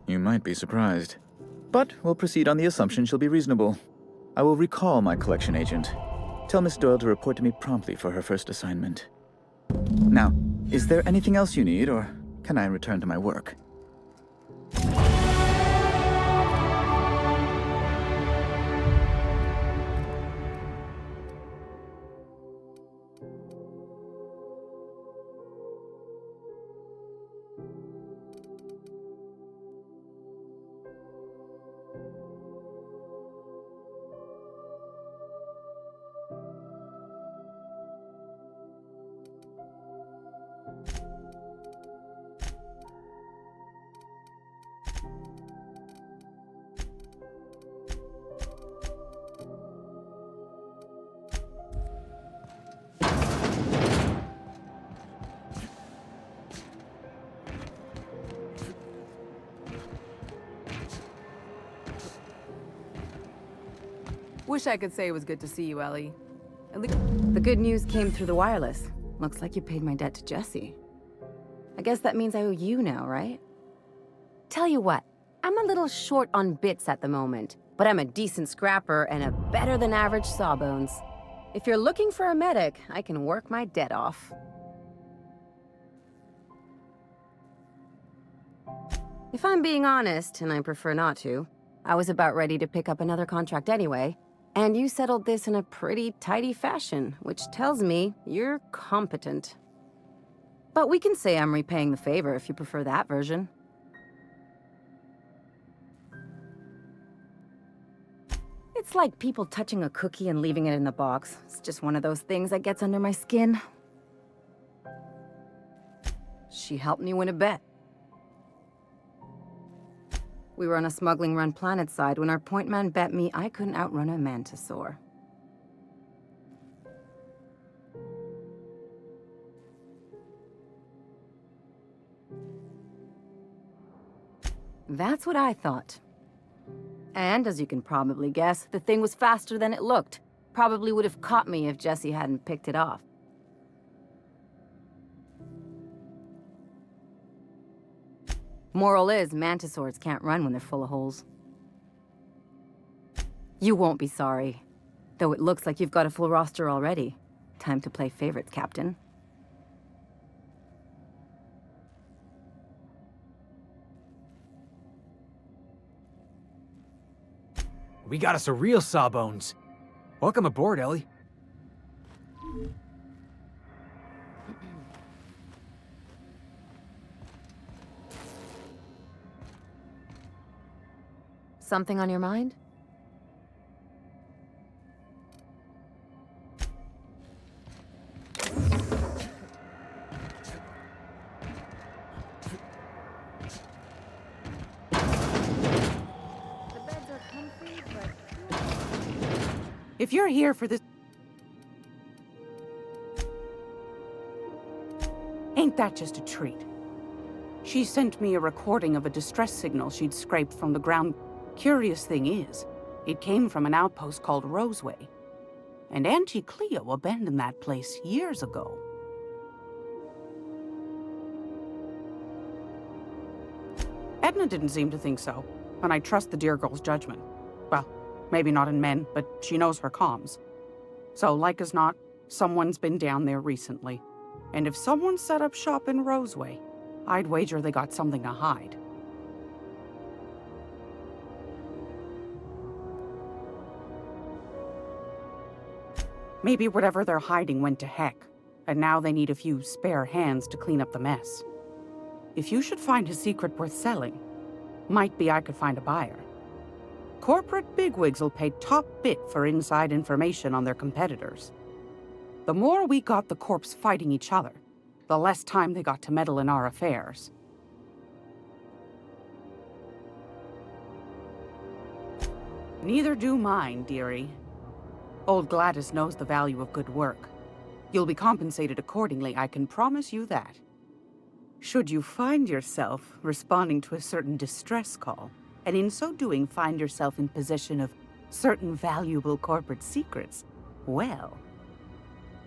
You might be surprised. But we'll proceed on the assumption she'll be reasonable. I will recall my collection agent. Tell Miss Doyle to report to me promptly for her first assignment. Now, is there anything else you need, or can I return to my work? Wish I could say it was good to see you, Ellie. At least The good news came through the wireless. Looks like you paid my debt to Jesse. I guess that means I owe you now, right? Tell you what, I'm a little short on bits at the moment, but I'm a decent scrapper and a better-than-average sawbones. If you're looking for a medic, I can work my debt off. If I'm being honest, and I prefer not to, I was about ready to pick up another contract anyway, and you settled this in a pretty tidy fashion, which tells me you're competent. But we can say I'm repaying the favor if you prefer that version. It's like people touching a cookie and leaving it in the box. It's just one of those things that gets under my skin. She helped me win a bet. We were on a smuggling run planetside when our point man bet me I couldn't outrun a mantisaur. That's what I thought. And as you can probably guess, the thing was faster than it looked. Probably would have caught me if Jesse hadn't picked it off. Moral is, mantisaurs can't run when they're full of holes. You won't be sorry. Though it looks like you've got a full roster already. Time to play favorites, Captain. We got us a real sawbones. Welcome aboard, Ellie. Something on your mind? If you're here for this... Ain't that just a treat? She sent me a recording of a distress signal she'd scraped from the ground. Curious thing is, it came from an outpost called Roseway. And Auntie Cleo abandoned that place years ago. Edna didn't seem to think so, and I trust the dear girl's judgment. Well, maybe not in men, but she knows her comms. So, like as not, someone's been down there recently. And if someone set up shop in Roseway, I'd wager they got something to hide. Maybe whatever they're hiding went to heck, and now they need a few spare hands to clean up the mess. If you should find a secret worth selling, might be I could find a buyer. Corporate bigwigs will pay top bit for inside information on their competitors. The more we got the corps fighting each other, the less time they got to meddle in our affairs. Neither do mine, dearie. Old Gladys knows the value of good work. You'll be compensated accordingly, I can promise you that. Should you find yourself responding to a certain distress call, and in so doing find yourself in possession of certain valuable corporate secrets, well,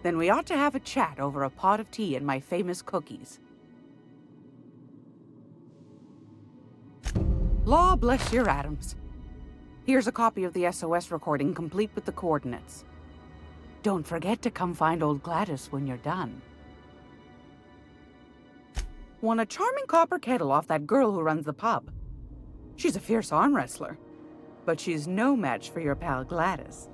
then we ought to have a chat over a pot of tea and my famous cookies. Law bless your atoms. Here's a copy of the SOS recording, complete with the coordinates. Don't forget to come find old Gladys when you're done. Won a charming copper kettle off that girl who runs the pub. She's a fierce arm wrestler, but she's no match for your pal Gladys.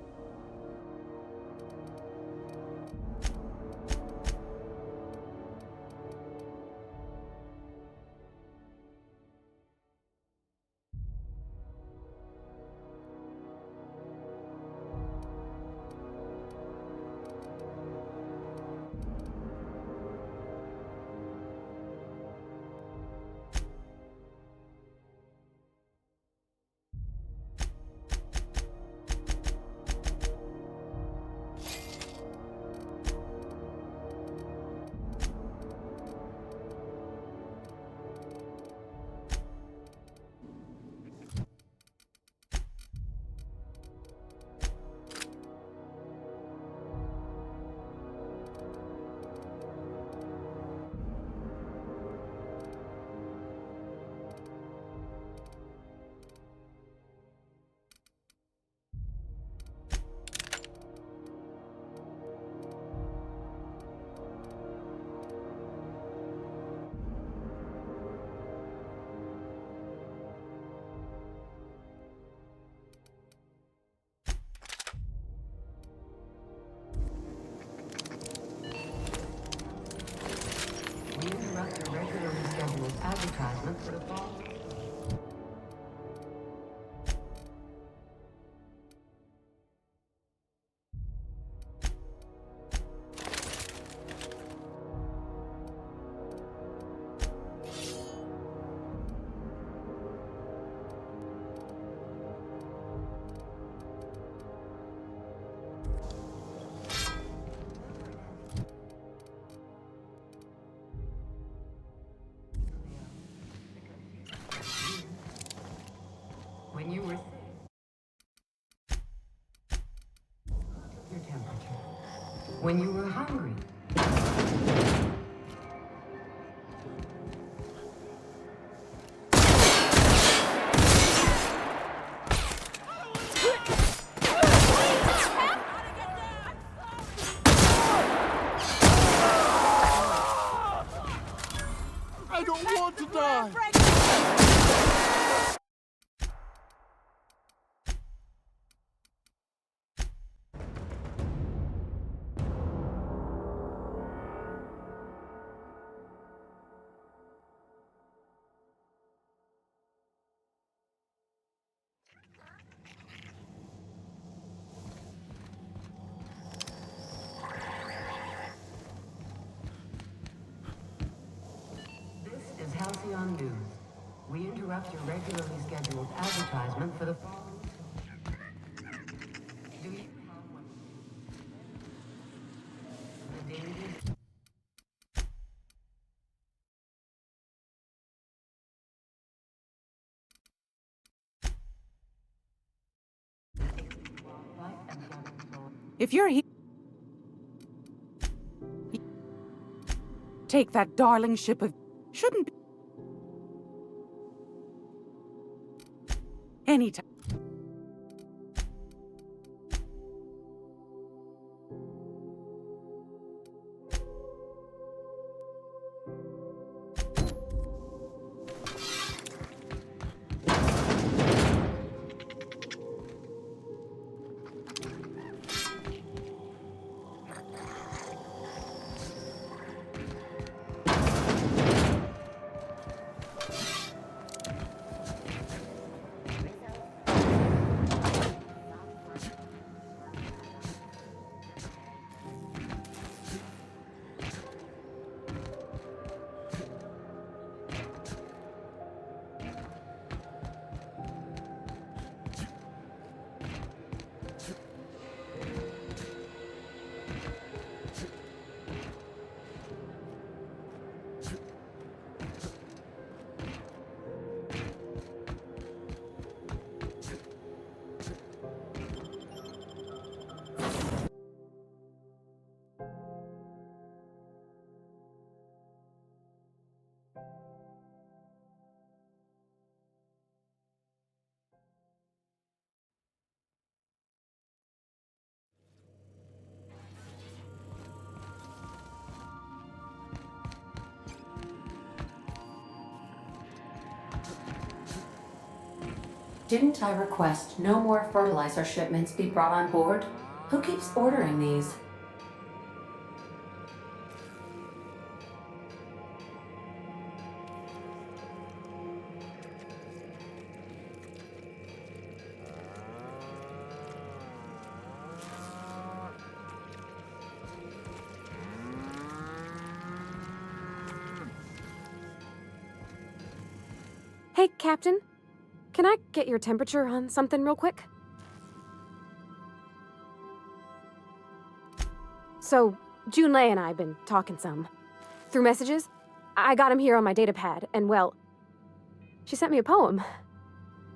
Advertisement for the fall. When you were your temperature. When you were hungry. I don't want to die! This is Halcyon News. We interrupt your regularly scheduled advertisement for the following. Do you have one? The dangers. If you're here, take that darling ship of... Shouldn't be... Anytime. Didn't I request no more fertilizer shipments be brought on board? Who keeps ordering these? Hey, Captain. Can I get your temperature on something real quick? So, Junlei and I have been talking some. Through messages. I got him here on my datapad, and well, she sent me a poem.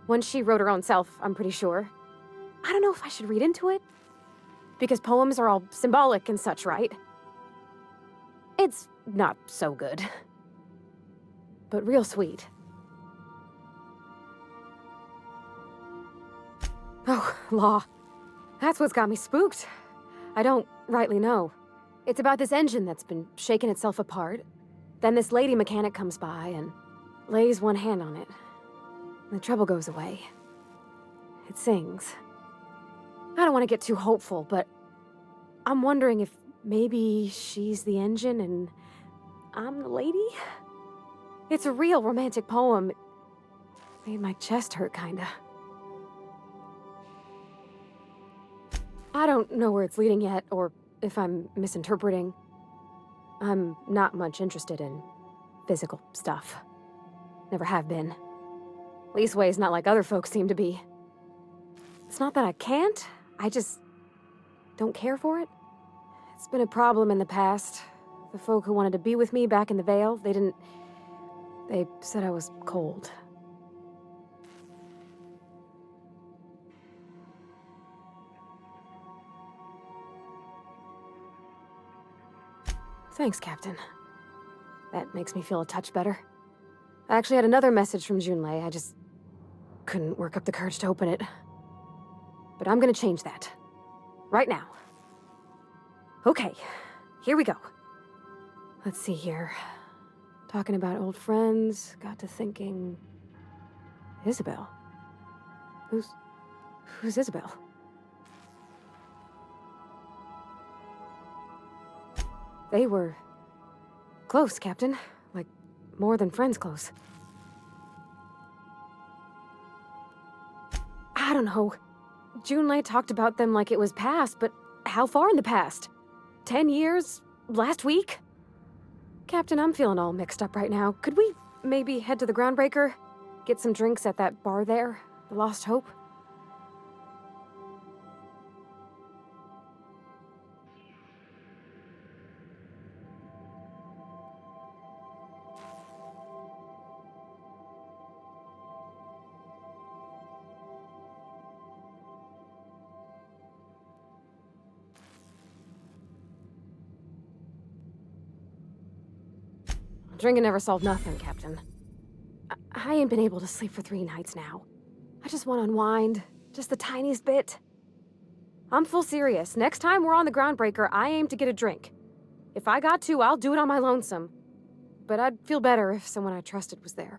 One she wrote her own self, I'm pretty sure. I don't know if I should read into it. Because poems are all symbolic and such, right? It's not so good. But real sweet. Oh, law. That's what's got me spooked. I don't rightly know. It's about this engine that's been shaking itself apart. Then this lady mechanic comes by and lays one hand on it. The trouble goes away. It sings. I don't want to get too hopeful, but I'm wondering if maybe she's the engine and I'm the lady? It's a real romantic poem. It made my chest hurt, kinda. I don't know where it's leading yet, or if I'm misinterpreting. I'm not much interested in physical stuff. Never have been. Leastways, not like other folks seem to be. It's not that I can't, I just don't care for it. It's been a problem in the past. The folk who wanted to be with me back in the Vale, they said I was cold. Thanks, Captain. That makes me feel a touch better. I actually had another message from Junlei. I just couldn't work up the courage to open it. But I'm gonna change that. Right now. Okay, here we go. Let's see here. Talking about old friends, got to thinking... Isabel? Who's Isabel? They were... close, Captain. Like, more than friends close. I don't know. Junlei talked about them like it was past, but how far in the past? 10 years? Last week? Captain, I'm feeling all mixed up right now. Could we maybe head to the Groundbreaker? Get some drinks at that bar there? The Lost Hope? Drinking never solved nothing, Captain. I ain't been able to sleep for 3 nights now. I just want to unwind. Just the tiniest bit. I'm full serious. Next time we're on the Groundbreaker, I aim to get a drink. If I got to, I'll do it on my lonesome. But I'd feel better if someone I trusted was there.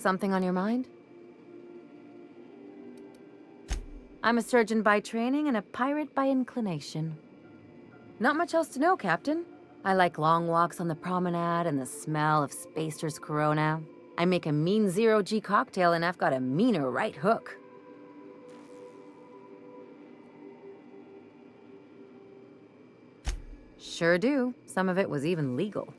Something on your mind? I'm a surgeon by training and a pirate by inclination. Not much else to know, Captain. I like long walks on the promenade and the smell of Spacer's Corona. I make a mean zero-G cocktail and I've got a meaner right hook. Sure do. Some of it was even legal.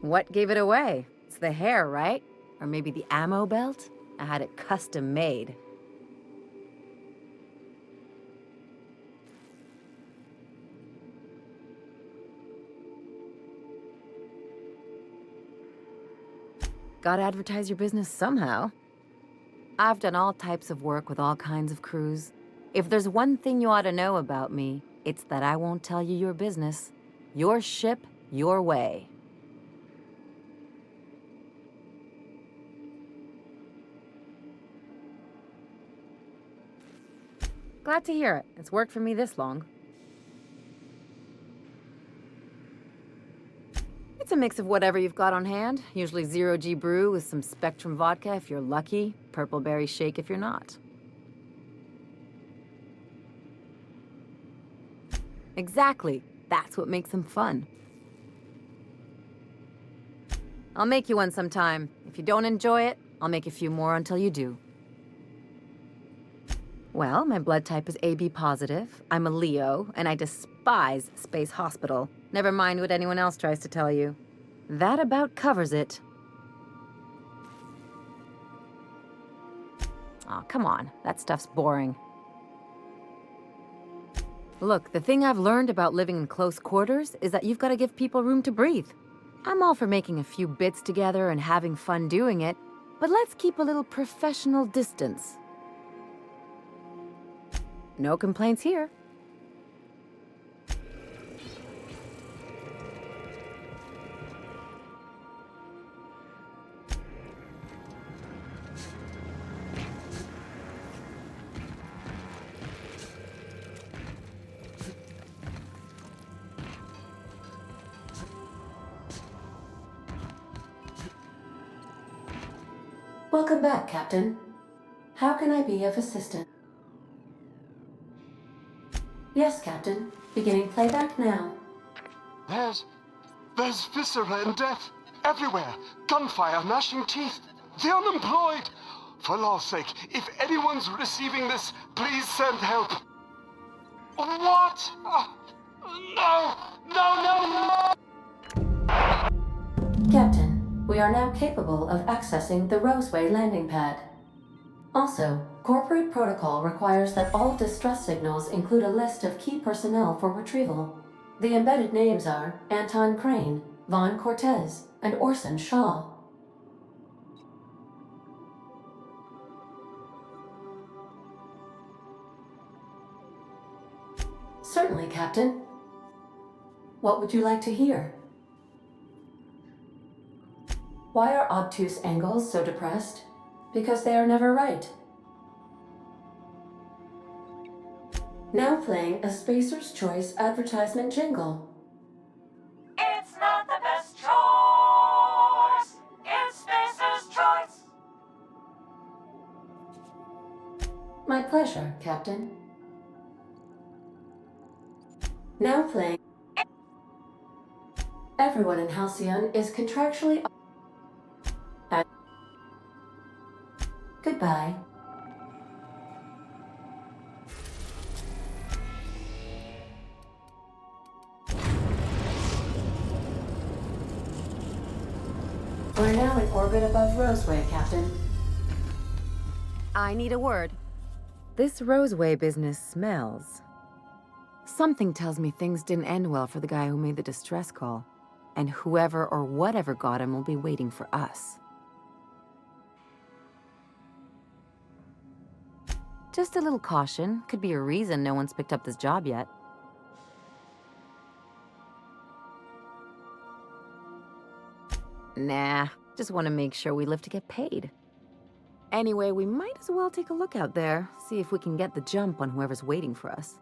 What gave it away? It's the hair, right? Or maybe the ammo belt? I had it custom made. Gotta advertise your business somehow. I've done all types of work with all kinds of crews. If there's one thing you ought to know about me, it's that I won't tell you your business. Your ship, your way. Glad to hear it. It's worked for me this long. It's a mix of whatever you've got on hand. Usually zero-G brew with some Spectrum vodka if you're lucky, purple berry shake if you're not. Exactly. That's what makes them fun. I'll make you one sometime. If you don't enjoy it, I'll make a few more until you do. Well, my blood type is AB positive. I'm a Leo, and I despise Space Hospital. Never mind what anyone else tries to tell you. That about covers it. Aw, come on. That stuff's boring. Look, the thing I've learned about living in close quarters is that you've got to give people room to breathe. I'm all for making a few bits together and having fun doing it, but let's keep a little professional distance. No complaints here. Welcome back, Captain. How can I be of assistance? Yes, Captain. Beginning playback now. There's viscera and death everywhere. Gunfire, gnashing teeth. The unemployed. For law's sake, if anyone's receiving this, please send help. What? No! Captain, we are now capable of accessing the Roseway landing pad. Also, corporate protocol requires that all distress signals include a list of key personnel for retrieval. The embedded names are Anton Crane, Vaughn Cortez, and Orson Shaw. Certainly, Captain. What would you like to hear? Why are obtuse angles so depressed? Because they are never right. Now playing a Spacer's Choice advertisement jingle. It's not the best choice. It's Spacer's Choice. My pleasure, Captain. Now playing. Everyone in Halcyon is contractually. Goodbye. We're now in orbit above Roseway, Captain. I need a word. This Roseway business smells. Something tells me things didn't end well for the guy who made the distress call. And whoever or whatever got him will be waiting for us. Just a little caution. Could be a reason no one's picked up this job yet. Nah, just want to make sure we live to get paid. Anyway, we might as well take a look out there, see if we can get the jump on whoever's waiting for us.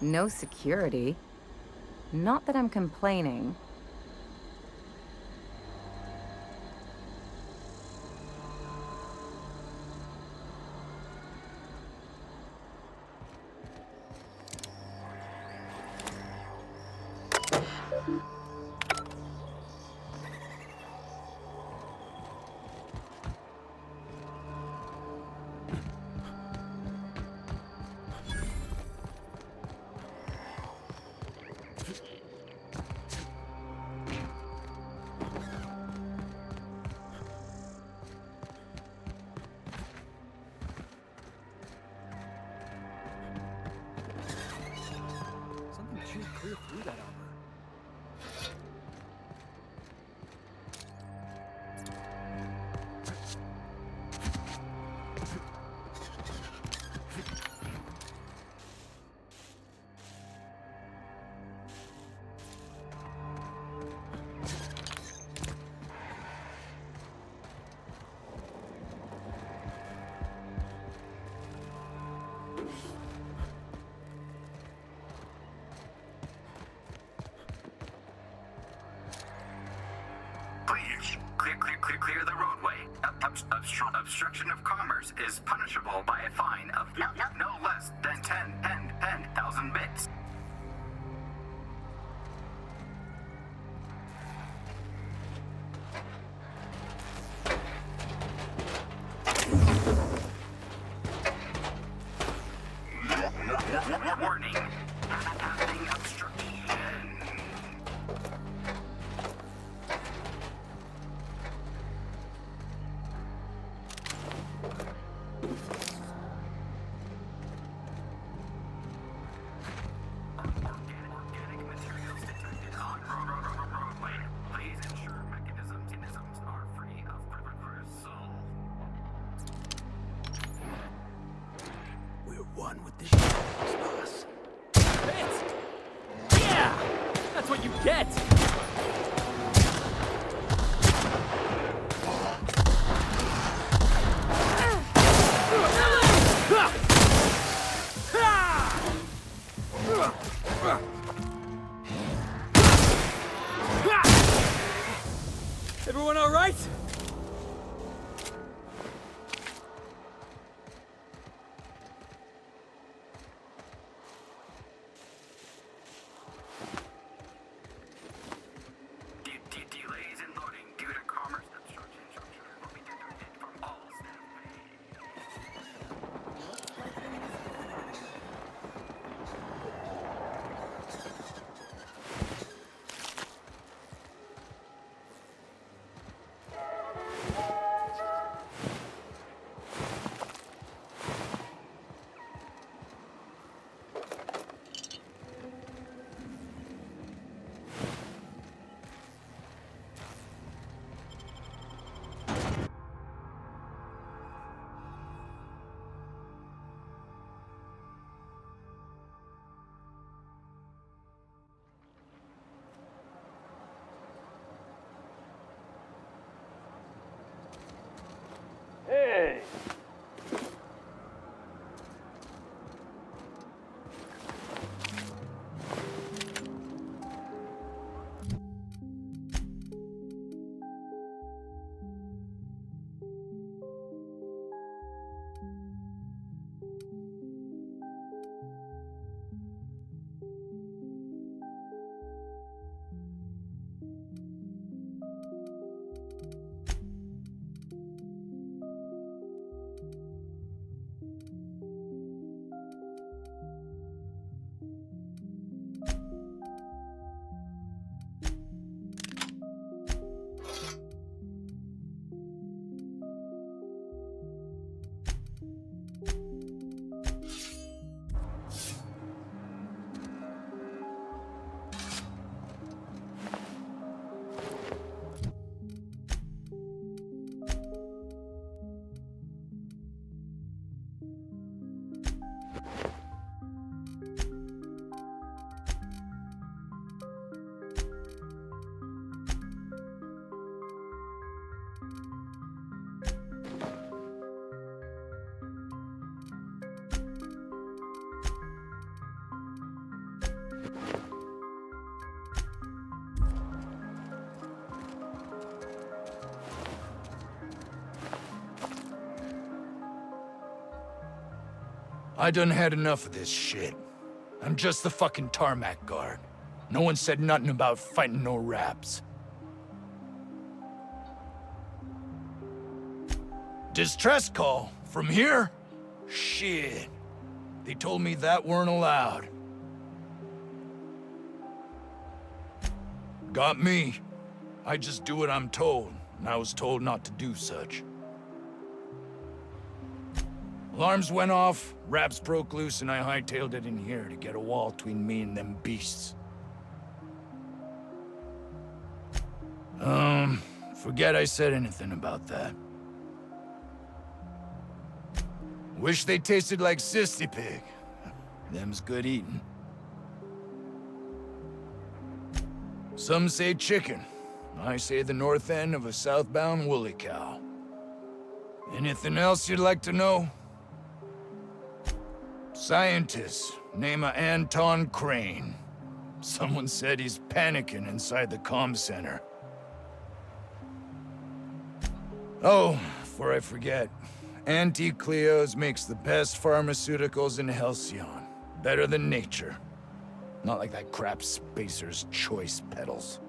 No security. Not that I'm complaining. Something chewed clear through that armor. Please, clear the roadway. Obstruction of commerce is punishable by a fine of no less than 10,000 bits. Warning. Having obstruction. Organic materials detected on roadway. Please ensure mechanisms are free of gristle. We're one with the shadows, boss. Hit! Yeah! That's what you get! Everyone all right? Delays in loading due to commerce obstruction will be deducted from all staff pay. I done had enough of this shit. I'm just the fucking tarmac guard. No one said nothing about fighting no raps. Distress call? From here? Shit. They told me that weren't allowed. Got me. I just do what I'm told, and I was told not to do such. Alarms went off, raps broke loose, and I hightailed it in here to get a wall between me and them beasts. Forget I said anything about that. Wish they tasted like Sissy Pig. Them's good eating. Some say chicken. I say the north end of a southbound woolly cow. Anything else you'd like to know? Scientist, name of Anton Crane. Someone said he's panicking inside the comm center. Oh, before I forget, Auntie Cleo's makes the best pharmaceuticals in Halcyon. Better than nature. Not like that crap Spacer's Choice peddles.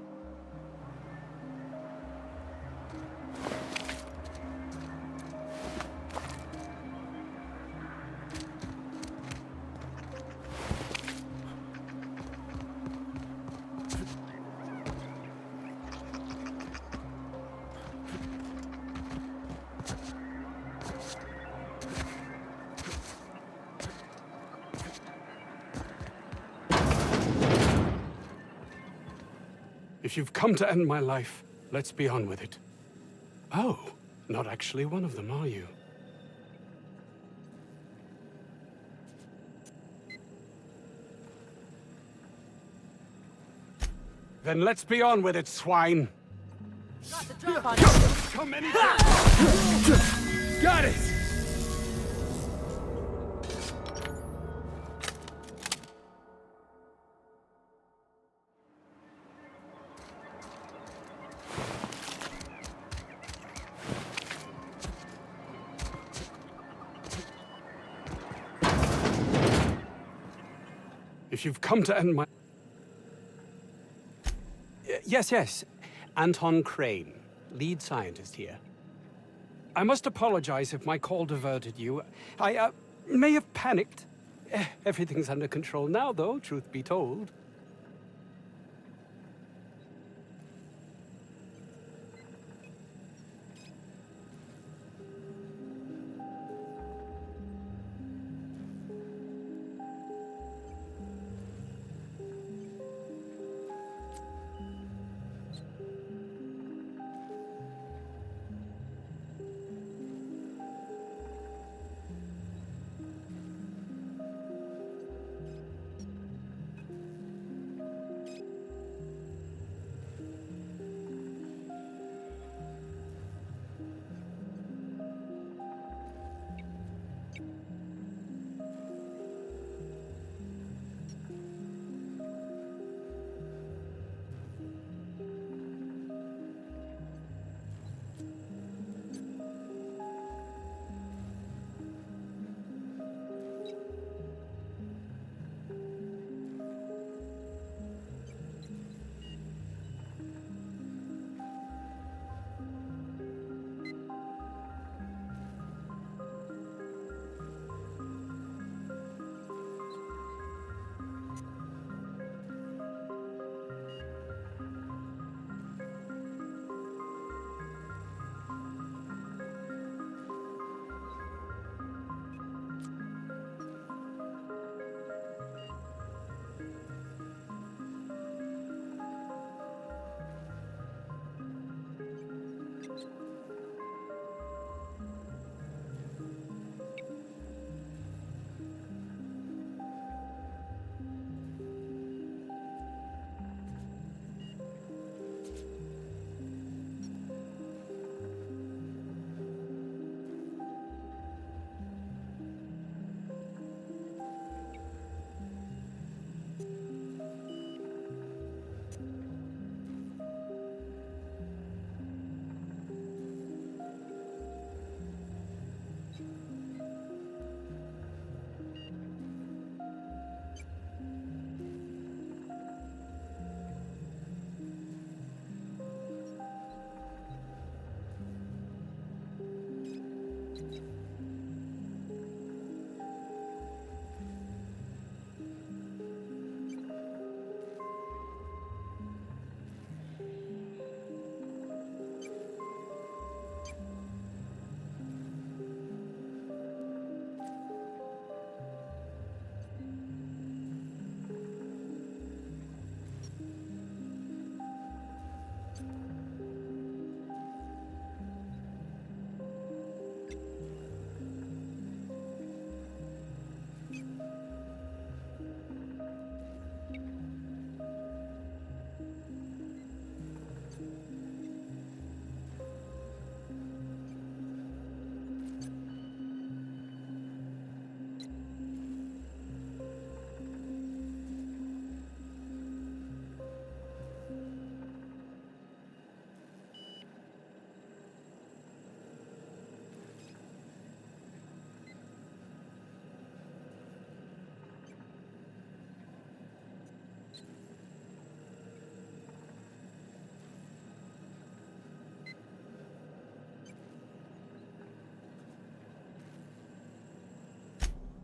If you've come to end my life, let's be on with it. Oh, not actually one of them, are you? Then let's be on with it, swine. Got the drop on you. Come any Got it! If you've come to end my... Yes. Anton Crane, lead scientist here. I must apologize if my call diverted you. I may have panicked. Everything's under control now, though, truth be told.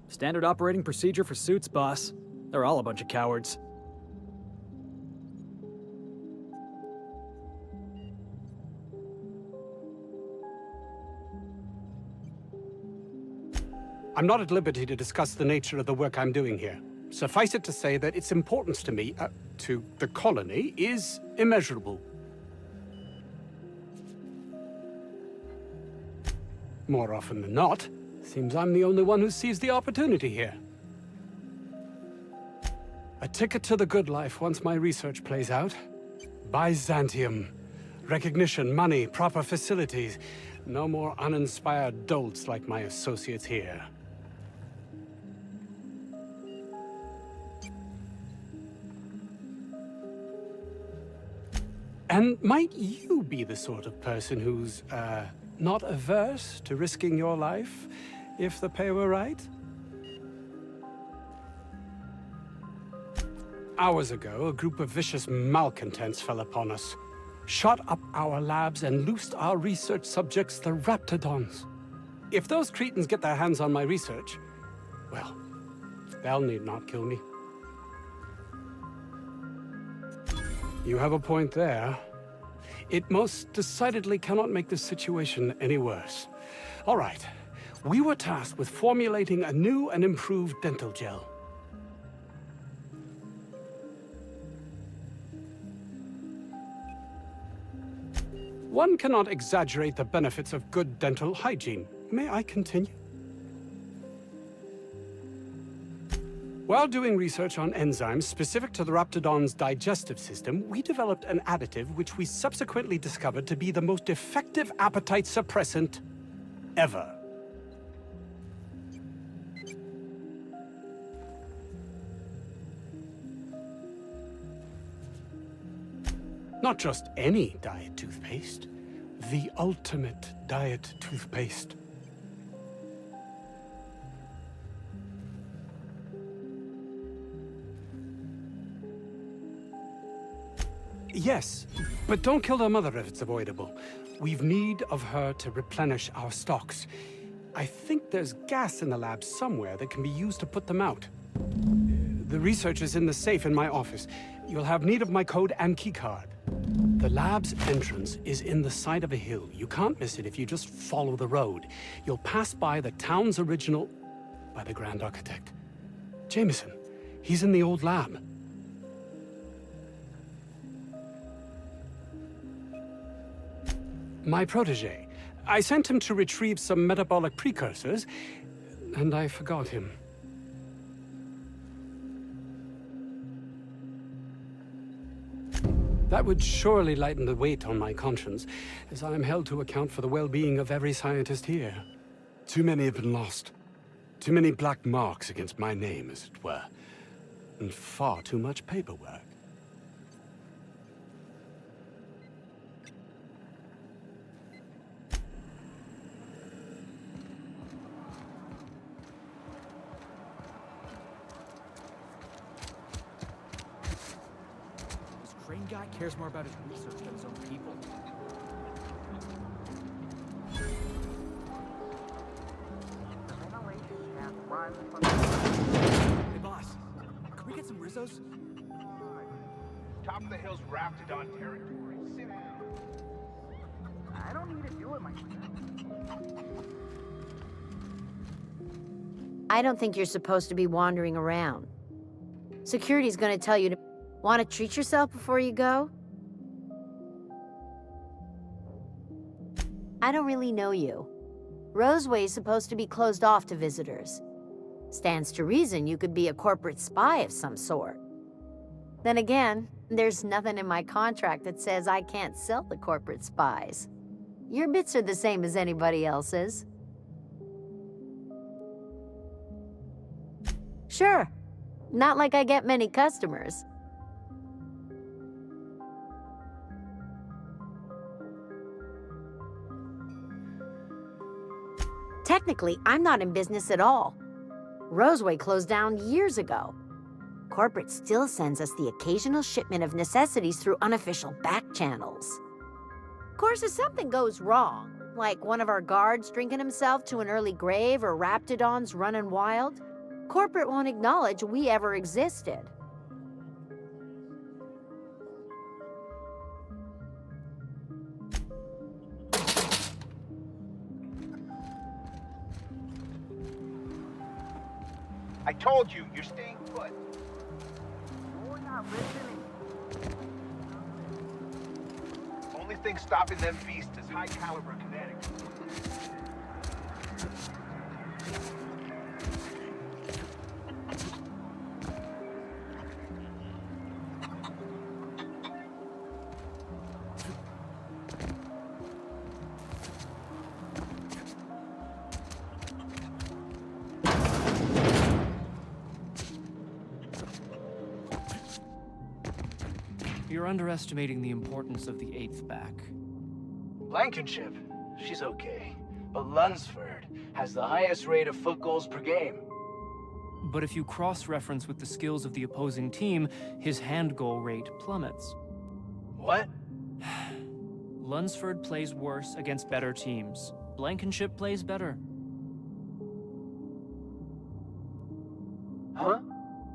Standard operating procedure for suits, boss. They're all a bunch of cowards. I'm not at liberty to discuss the nature of the work I'm doing here. Suffice it to say that its importance to me, to the colony, is immeasurable. More often than not, seems I'm the only one who sees the opportunity here. A ticket to the good life once my research plays out. Byzantium. Recognition, money, proper facilities. No more uninspired dolts like my associates here. And might you be the sort of person who's, not averse to risking your life, if the pay were right? Hours ago, a group of vicious malcontents fell upon us, shot up our labs and loosed our research subjects, the Raptidons. If those cretins get their hands on my research, well, they'll need not kill me. You have a point there. It most decidedly cannot make this situation any worse. All right. We were tasked with formulating a new and improved dental gel. One cannot exaggerate the benefits of good dental hygiene. May I continue? While doing research on enzymes specific to the Raptidon's digestive system, we developed an additive which we subsequently discovered to be the most effective appetite suppressant ever. Not just any diet toothpaste, the ultimate diet toothpaste. Yes, but don't kill their mother if it's avoidable. We've need of her to replenish our stocks. I think there's gas in the lab somewhere that can be used to put them out. The research is in the safe in my office. You'll have need of my code and keycard. The lab's entrance is in the side of a hill. You can't miss it if you just follow the road. You'll pass by the town's original... by the Grand Architect. Jameson. He's in the old lab. My protege. I sent him to retrieve some metabolic precursors, and I forgot him. That would surely lighten the weight on my conscience, as I am held to account for the well-being of every scientist here. Too many have been lost. Too many black marks against my name, as it were. And far too much paperwork. Crane guy cares more about his research than his own people. Hey, boss. Can we get some Rizzos? Top of the hill's Raptidon territory. Sit down. I don't need to do it myself. I don't think you're supposed to be wandering around. Security's gonna tell you to... Want to treat yourself before you go? I don't really know you. Roseway's supposed to be closed off to visitors. Stands to reason you could be a corporate spy of some sort. Then again, there's nothing in my contract that says I can't sell the corporate spies. Your bits are the same as anybody else's. Sure. Not like I get many customers. Technically, I'm not in business at all. Roseway closed down years ago. Corporate still sends us the occasional shipment of necessities through unofficial back channels. Of course, if something goes wrong, like one of our guards drinking himself to an early grave or Raptidons running wild, Corporate won't acknowledge we ever existed. I told you, you're staying put. You're not listening. Only thing stopping them beasts is high caliber kinetics. You're underestimating the importance of the 8th back. Blankenship, she's okay. But Lunsford has the highest rate of foot goals per game. But if you cross-reference with the skills of the opposing team, his hand goal rate plummets. What? Lunsford plays worse against better teams. Blankenship plays better. Huh?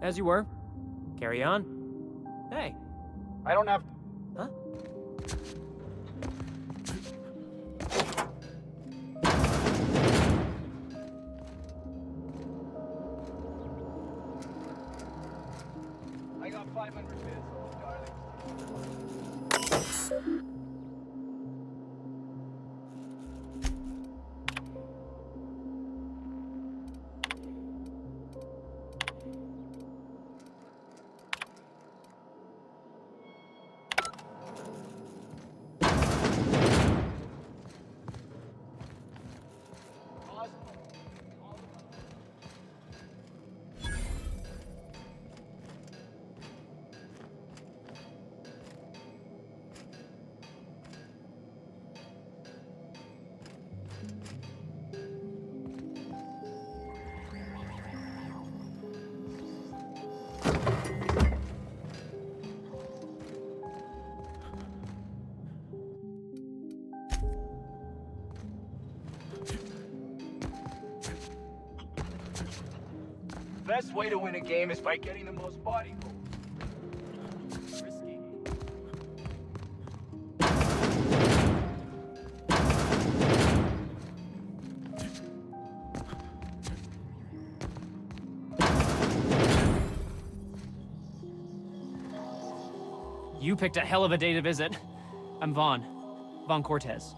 As you were. Carry on. Hey. I don't have... Huh? I got 500 bits, darling. Best way to win a game is by getting the most body goals. Risky. You picked a hell of a day to visit. I'm Vaughn. Vaughn Cortez.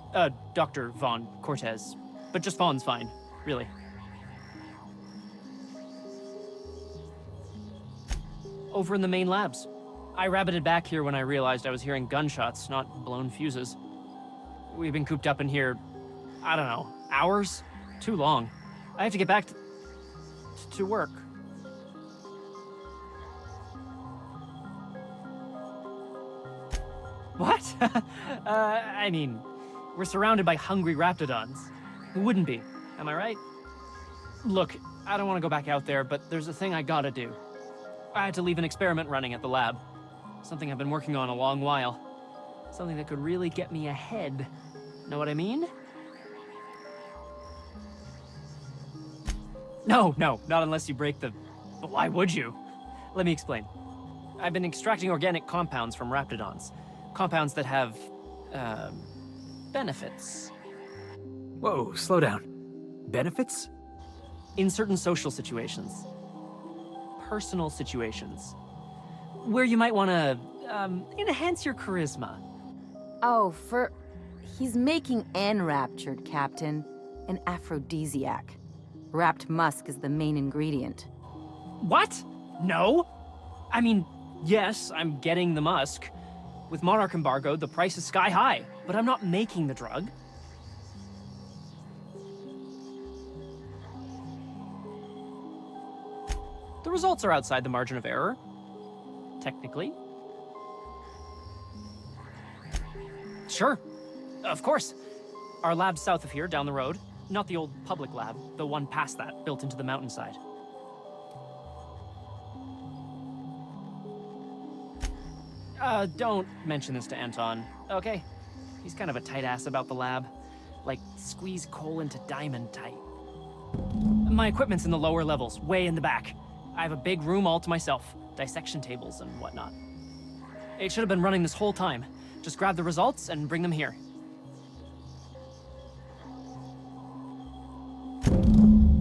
Dr. Vaughn Cortez. But just Vaughn's fine, really. Over in the main labs. I rabbited back here when I realized I was hearing gunshots, not blown fuses. We've been cooped up in here, I don't know, hours? Too long. I have to get back to work. What? I mean, we're surrounded by hungry raptidons. Who wouldn't be? Am I right? Look, I don't want to go back out there, but there's a thing I gotta do. I had to leave an experiment running at the lab. Something I've been working on a long while. Something that could really get me ahead. Know what I mean? No, not unless you break the... Why would you? Let me explain. I've been extracting organic compounds from raptidons. Compounds that have... benefits. Whoa, slow down. Benefits? In certain social situations. Personal situations. Where you might want to, enhance your charisma. Oh, he's making enraptured, Captain. An aphrodisiac. Wrapped musk is the main ingredient. What? No? I mean, yes, I'm getting the musk. With Monarch embargo, the price is sky high, but I'm not making the drug. The results are outside the margin of error. Technically. Sure. Of course. Our lab's south of here, down the road. Not the old public lab, the one past that, built into the mountainside. Don't mention this to Anton, okay? He's kind of a tight ass about the lab. Like, squeeze coal into diamond tight. My equipment's in the lower levels, way in the back. I have a big room all to myself, dissection tables and whatnot. It should have been running this whole time. Just grab the results and bring them here.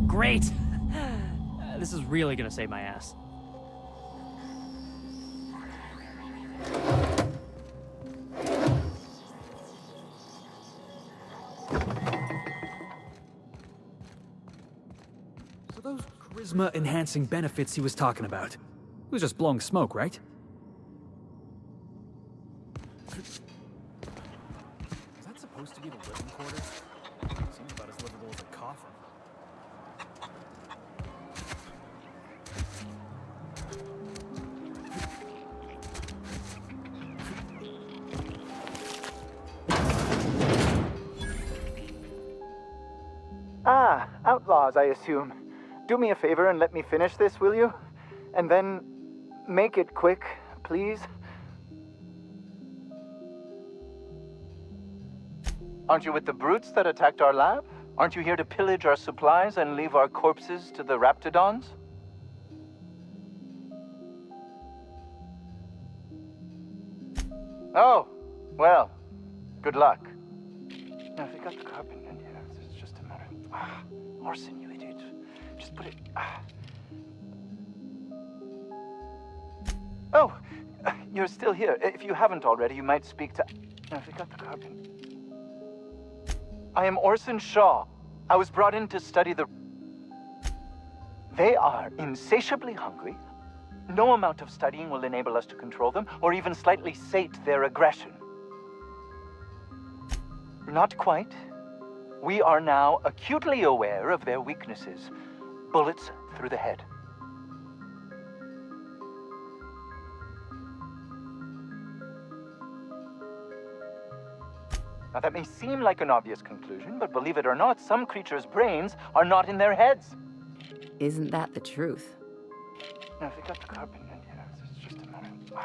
Great! This is really gonna save my ass. So those charisma-enhancing benefits he was talking about. It was just blowing smoke, right? Is that supposed to be the living quarters? Seems about as livable as a coffin. Ah, outlaws, I assume. Do me a favor and let me finish this, will you? And then make it quick, please. Aren't you with the brutes that attacked our lab? Aren't you here to pillage our supplies and leave our corpses to the raptidons? Oh, well, good luck. Now, if you got the carpet in here, it's just a matter of... Orson, you idiot. Just put it... Oh, you're still here. If you haven't already, you might speak to... Now, if you got the carpet... I am Orson Shaw. I was brought in to study the... They are insatiably hungry. No amount of studying will enable us to control them, or even slightly sate their aggression. Not quite. We are now acutely aware of their weaknesses. Bullets through the head. Now, that may seem like an obvious conclusion, but believe it or not, some creatures' brains are not in their heads. Isn't that the truth? Now, if you got the carpet in here, it's just a matter of...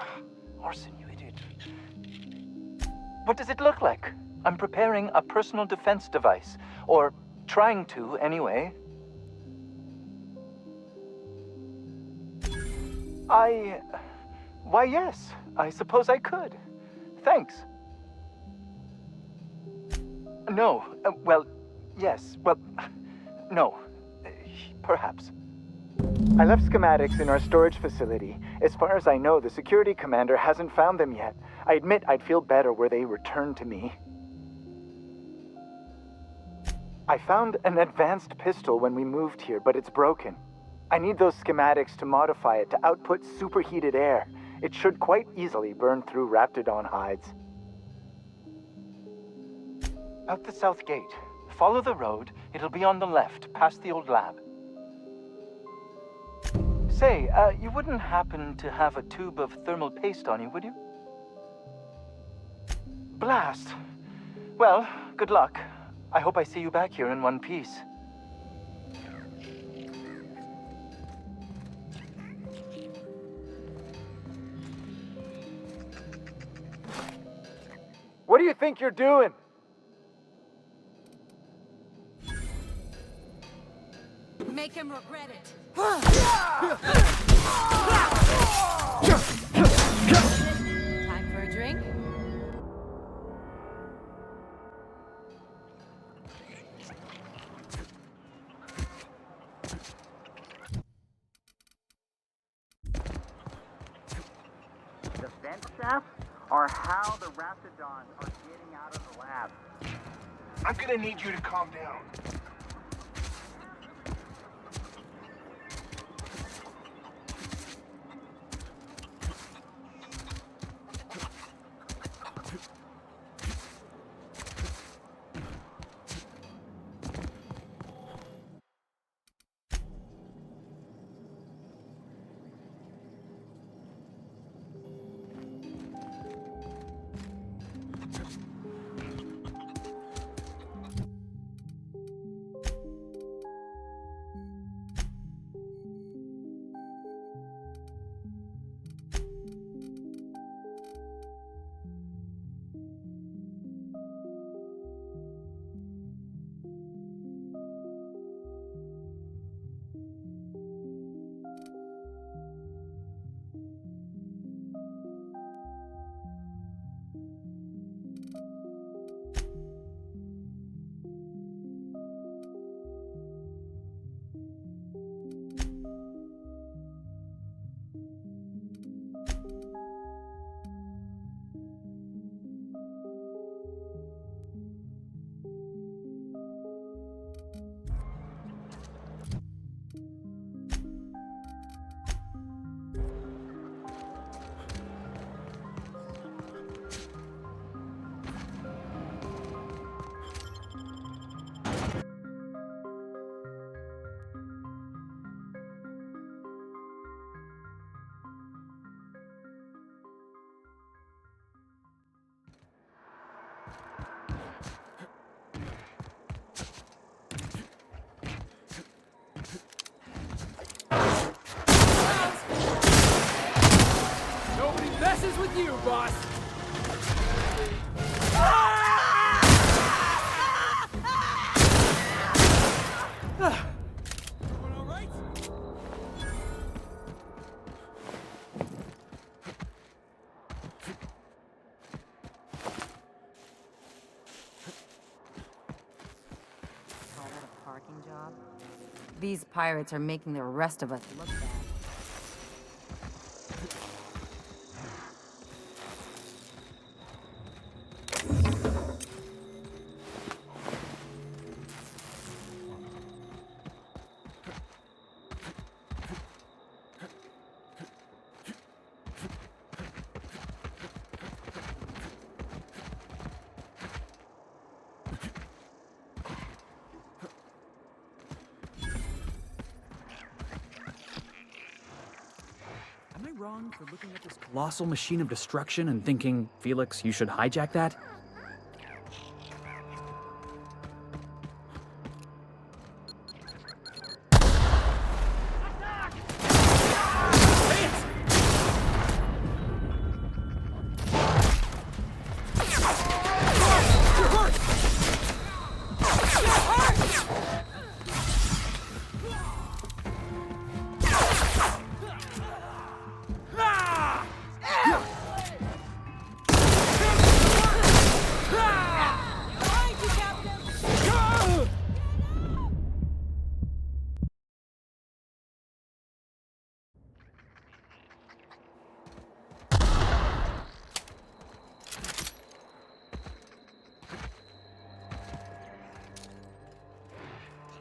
Orson, you idiot. What does it look like? I'm preparing a personal defense device. Or trying to, anyway. Why, yes. I suppose I could. Thanks. No. Well, yes. Well, no. Perhaps. I left schematics in our storage facility. As far as I know, the security commander hasn't found them yet. I admit I'd feel better were they returned to me. I found an advanced pistol when we moved here, but it's broken. I need those schematics to modify it to output superheated air. It should quite easily burn through raptidon hides. Out the south gate. Follow the road. It'll be on the left, past the old lab. Say, you wouldn't happen to have a tube of thermal paste on you, would you? Blast. Well, good luck. I hope I see you back here in one piece. What do you think you're doing? Make him regret it. Time for a drink? The vent shaft, or how the raptidons are getting out of the lab? I'm gonna need you to calm down. Nobody messes with you, boss! Everyone all right? Call that a parking job? These pirates are making the rest of us look bad. Am I wrong for looking at this colossal machine of destruction and thinking, Felix, you should hijack that?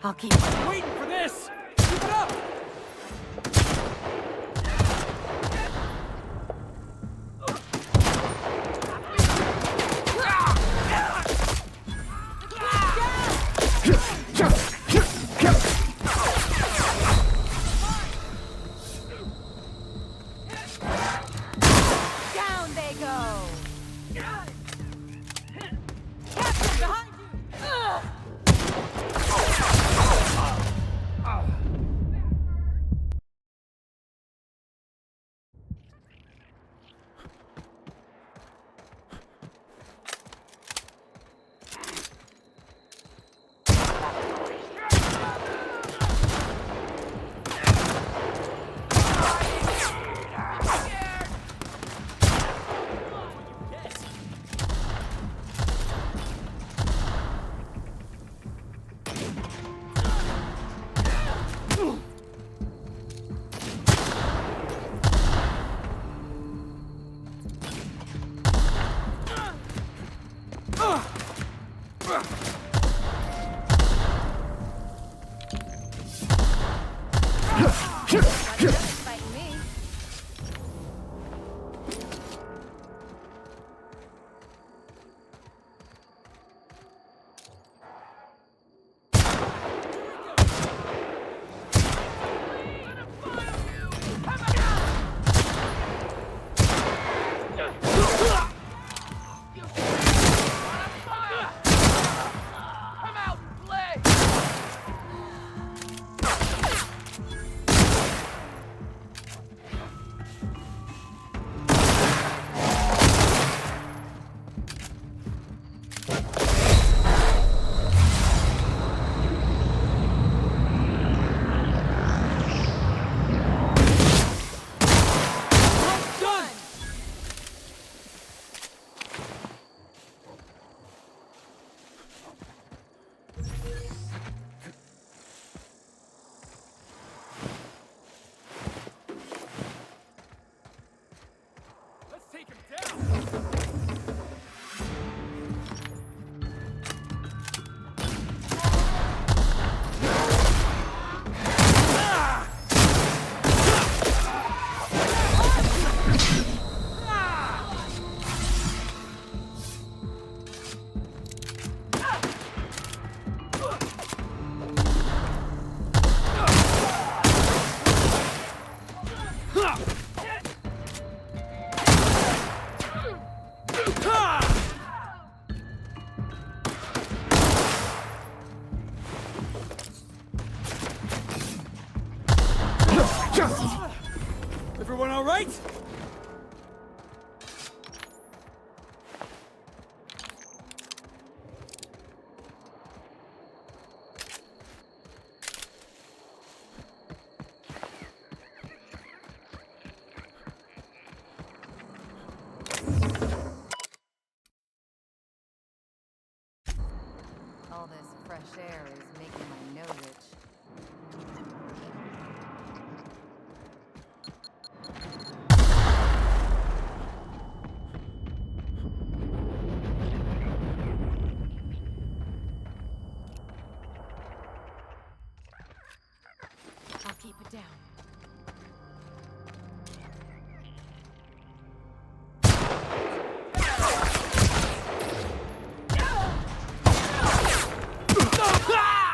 I'll keep waiting for this! Keep it up! Down they go! Captain, behind you! air is making my nose itch. I'll keep it down. Ah!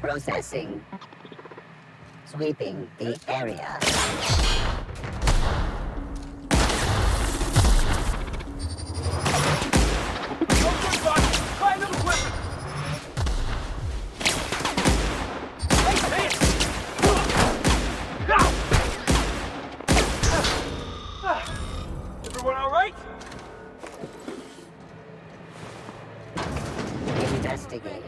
Processing. Sweeping the area. Everyone all right? Investigating.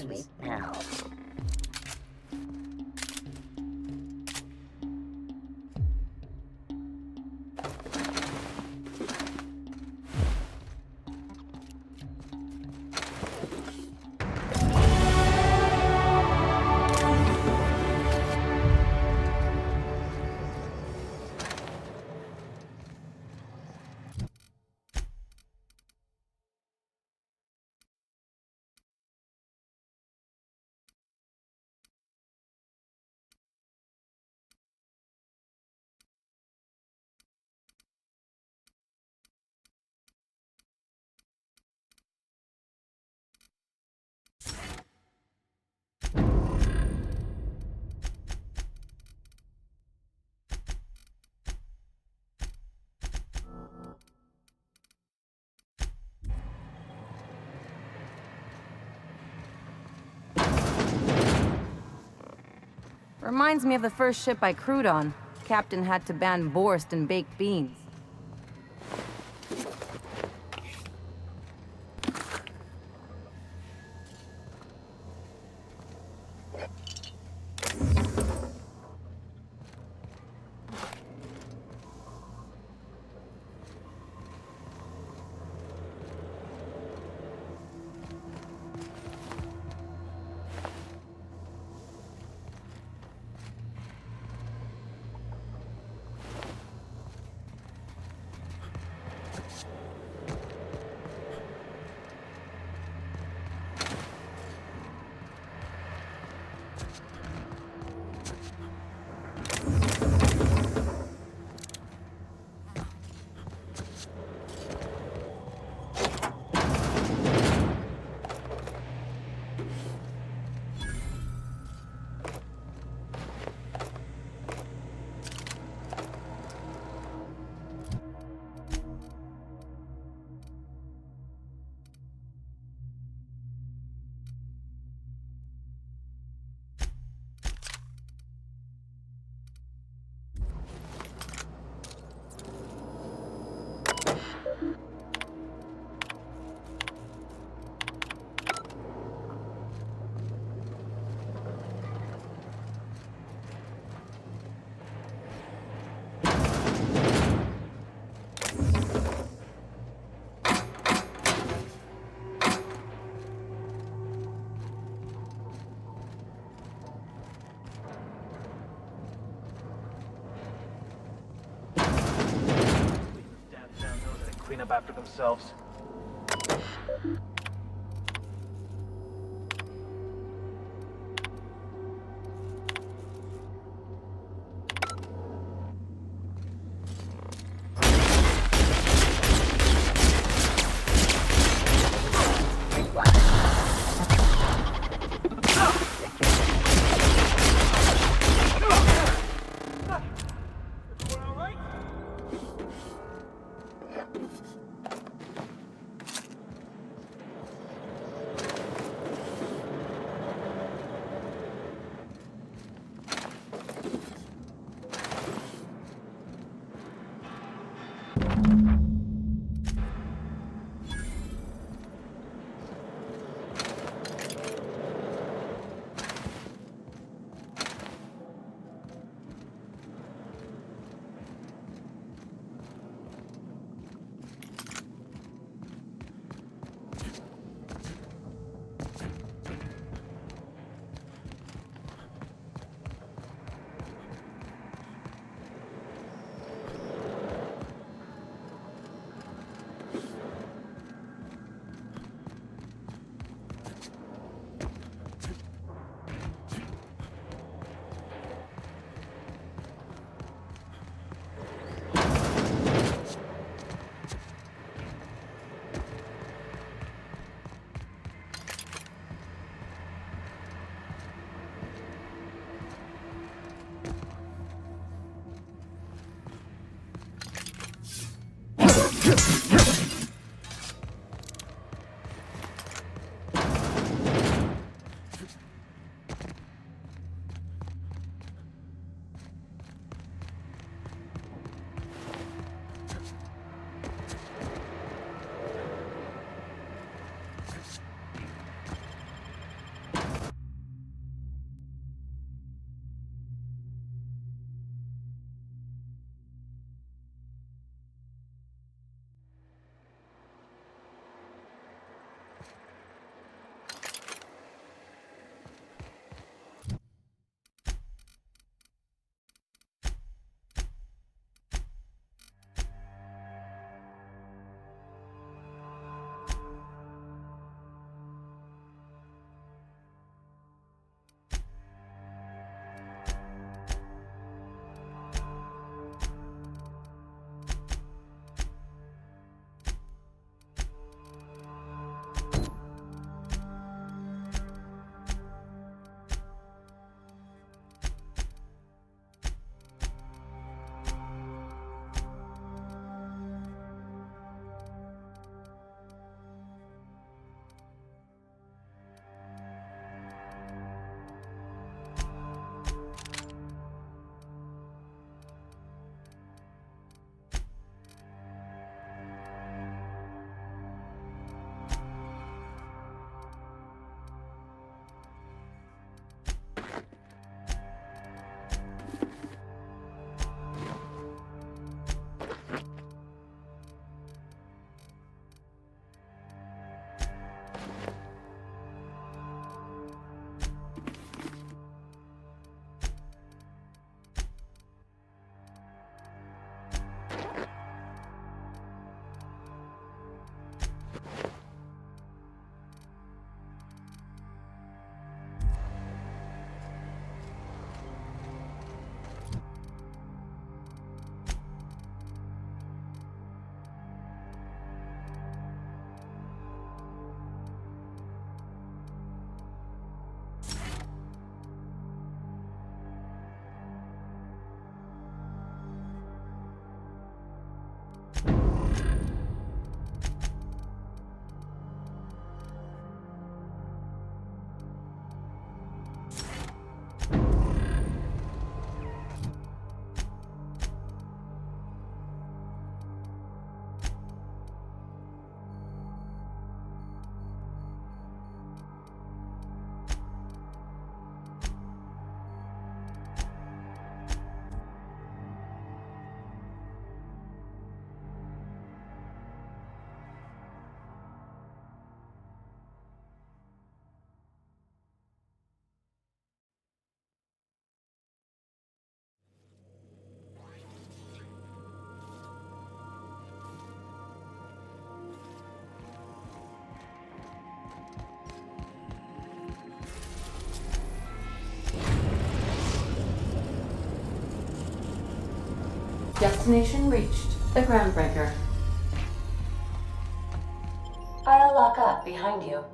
Sweep now. Reminds me of the first ship I crewed on. Captain had to ban borscht and baked beans. Clean up after themselves. Destination reached. The Groundbreaker. I'll lock up behind you.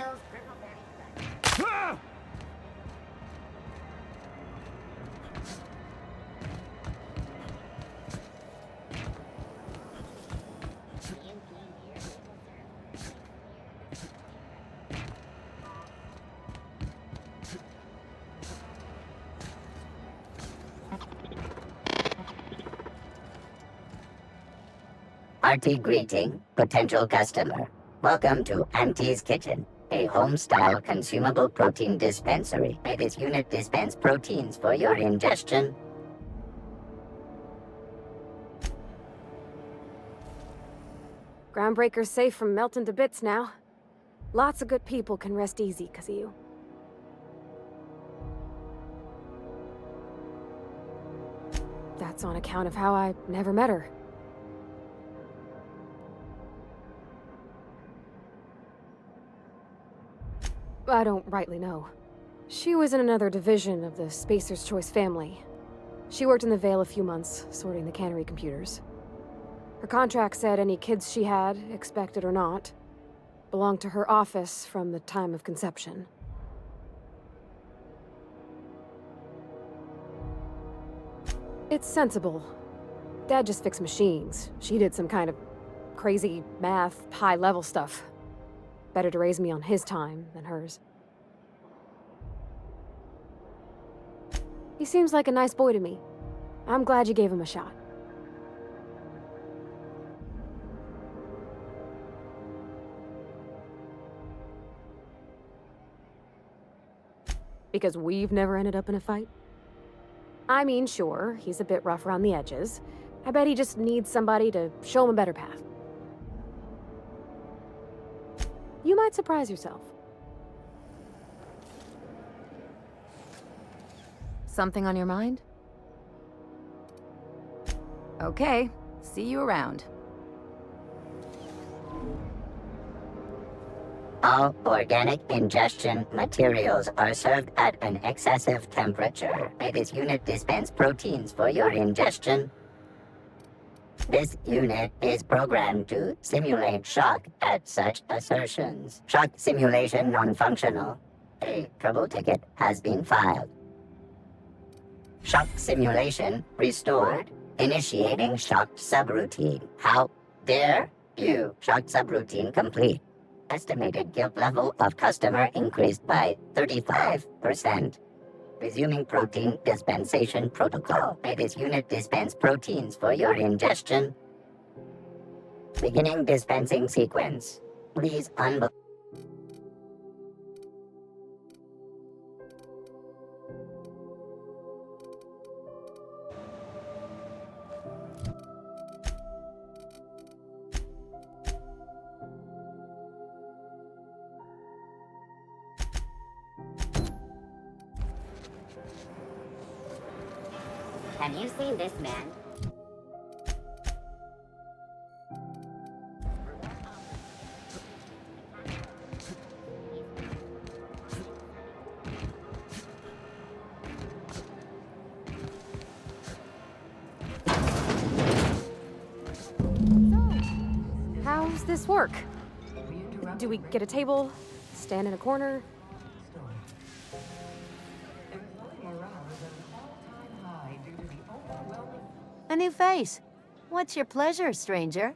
those purple pennies. Ah! Hearty greeting, potential customer. Welcome to Auntie's Kitchen, a home-style consumable protein dispensary. May this unit dispense proteins for your ingestion. Groundbreaker's safe from melting to bits now. Lots of good people can rest easy because of you. That's on account of how I never met her. I don't rightly know. She was in another division of the Spacer's Choice family. She worked in the Vale a few months, sorting the cannery computers. Her contract said any kids she had, expected or not, belonged to her office from the time of conception. It's sensible. Dad just fixed machines. She did some kind of crazy math, high-level stuff. Better to raise me on his time than hers. He seems like a nice boy to me. I'm glad you gave him a shot. Because we've never ended up in a fight? I mean, sure, he's a bit rough around the edges. I bet he just needs somebody to show him a better path. You might surprise yourself. Something on your mind? Okay, see you around. All organic ingestion materials are served at an excessive temperature. May this unit dispense proteins for your ingestion. This unit is programmed to simulate shock at such assertions. Shock simulation non-functional. A trouble ticket has been filed. Shock simulation restored. Initiating shocked subroutine. How dare you? Shocked subroutine complete. Estimated guilt level of customer increased by 35%. Resuming protein dispensation protocol. May this unit dispense proteins for your ingestion. Beginning dispensing sequence. Please Have you seen this man? How's this work? Do we get a table? Stand in a corner? A new face. What's your pleasure, stranger?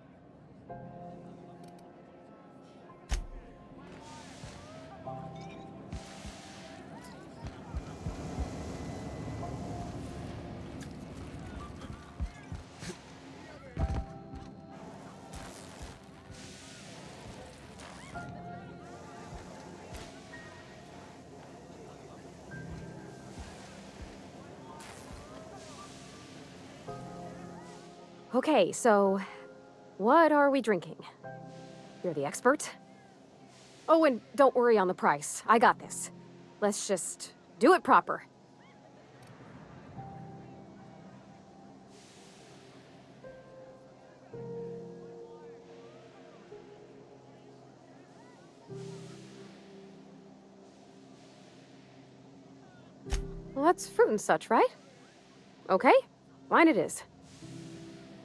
Okay, so what are we drinking? You're the expert. Oh, and don't worry on the price. I got this. Let's just do it proper. Well, that's fruit and such, right? Okay, wine it is.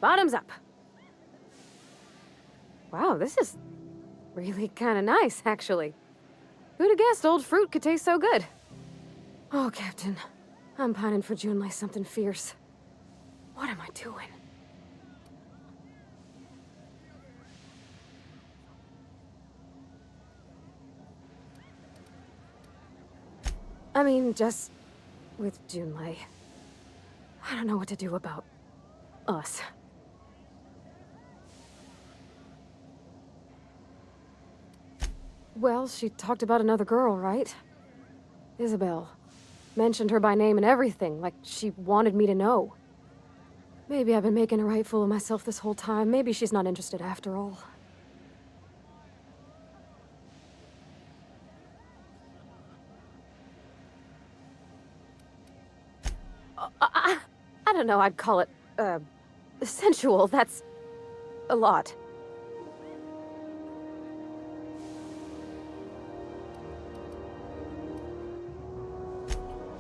Bottoms up. Wow, this is really kind of nice, actually. Who'd have guessed old fruit could taste so good? Oh, Captain. I'm pining for June like something fierce. What am I doing? I mean, just with Junlei. I don't know what to do about us. Well, she talked about another girl, right? Isabel. Mentioned her by name and everything, like she wanted me to know. Maybe I've been making a right fool of myself this whole time. Maybe she's not interested after all. I don't know, I'd call it, sensual. That's a lot.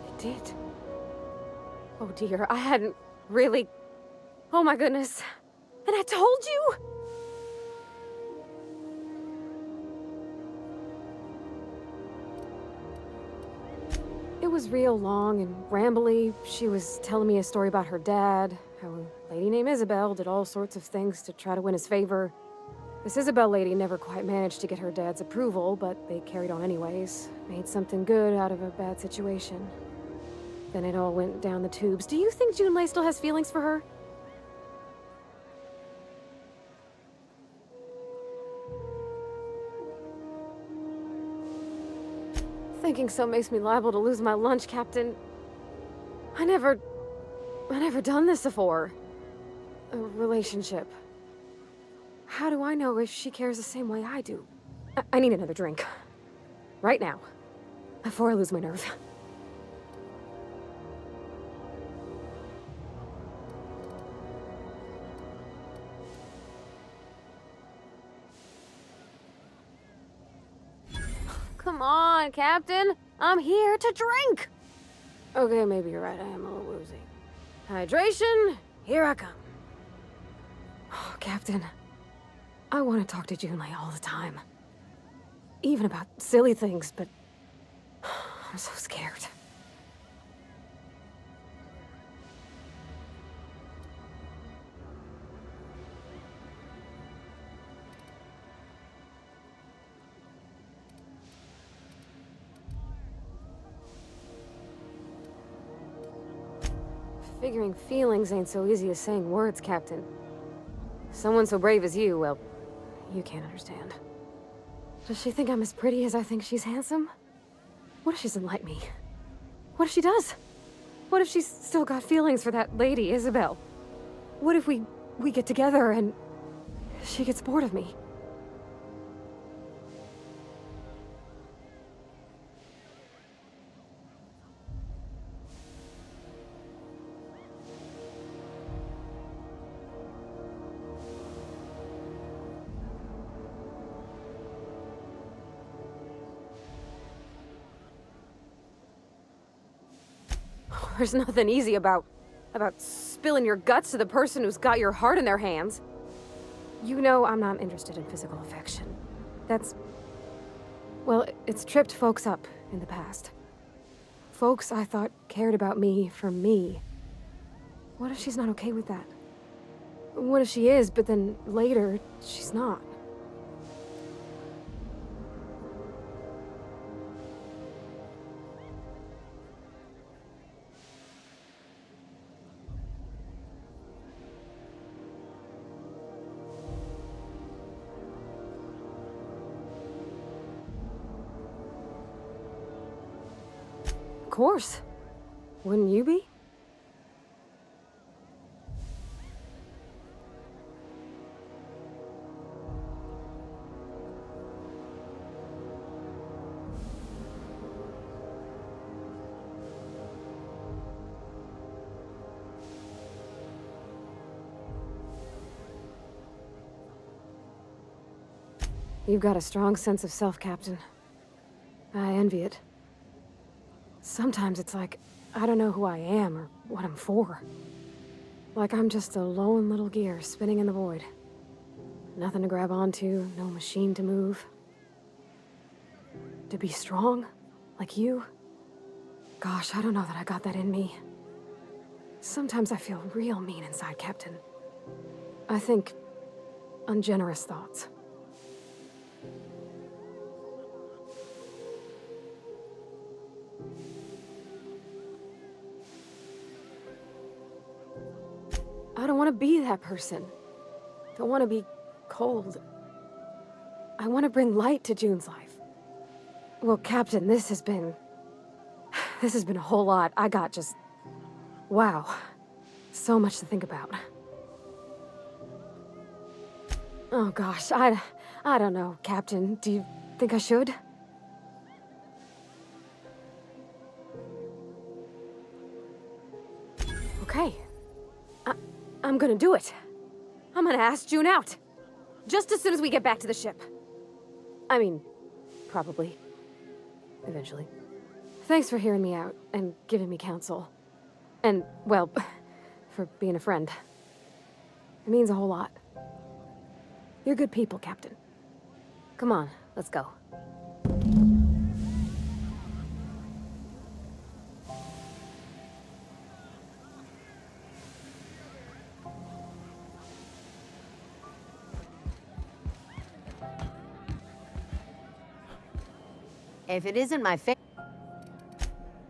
It did. Oh dear, I hadn't really... Oh my goodness. And I told you? It was real long and rambly. She was telling me a story about her dad, how a lady named Isabel did all sorts of things to try to win his favor. This Isabel lady never quite managed to get her dad's approval, but they carried on anyways. Made something good out of a bad situation. Then it all went down the tubes. Do you think Junlei still has feelings for her? Thinking so makes me liable to lose my lunch, Captain. I never done this before. A relationship. How do I know if she cares the same way I do? I need another drink. Right now. Before I lose my nerve. Come on, Captain. I'm here to drink. Okay, maybe you're right. I am a little woozy. Hydration, here I come. Oh, Captain, I want to talk to Junlei all the time. Even about silly things, but I'm so scared. Figuring feelings ain't so easy as saying words, Captain. Someone so brave as you, well, you can't understand. Does she think I'm as pretty as I think she's handsome? What if she doesn't like me? What if she does? What if she's still got feelings for that lady, Isabel? What if we get together and she gets bored of me? There's nothing easy about spilling your guts to the person who's got your heart in their hands. You know I'm not interested in physical affection. That's... well, it's tripped folks up in the past. Folks I thought cared about me for me. What if she's not okay with that? What if she is, but then later, she's not? Of course. Wouldn't you be? You've got a strong sense of self, Captain. I envy it. Sometimes it's like, I don't know who I am or what I'm for. Like I'm just a lone little gear spinning in the void. Nothing to grab onto, no machine to move. To be strong, like you. Gosh, I don't know that I got that in me. Sometimes I feel real mean inside, Captain. I think ungenerous thoughts. I don't want to be that person. Don't want to be cold. I want to bring light to June's life. Well, Captain, this has been a whole lot. I got just... wow. So much to think about. Oh gosh, I don't know, Captain. Do you think I should? Okay. I'm gonna do it. I'm gonna ask June out. Just as soon as we get back to the ship. I mean, probably. Eventually. Thanks for hearing me out and giving me counsel. And, well, for being a friend. It means a whole lot. You're good people, Captain. Come on, let's go. If it isn't my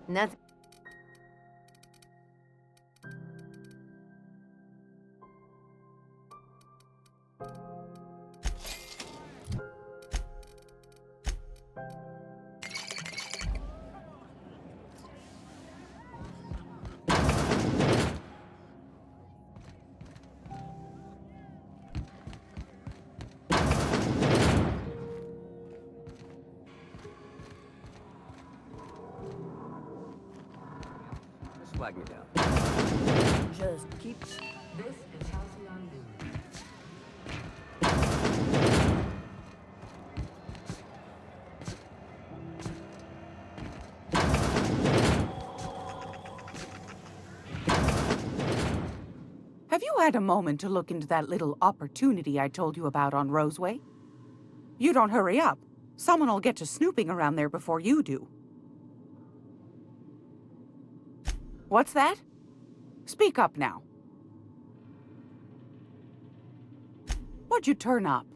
nothing. Just flag me down. Just keep... This is Halcyon Moon. Have you had a moment to look into that little opportunity I told you about on Roseway? You don't hurry up. Someone will get to snooping around there before you do. What's that? Speak up now. What'd you turn up?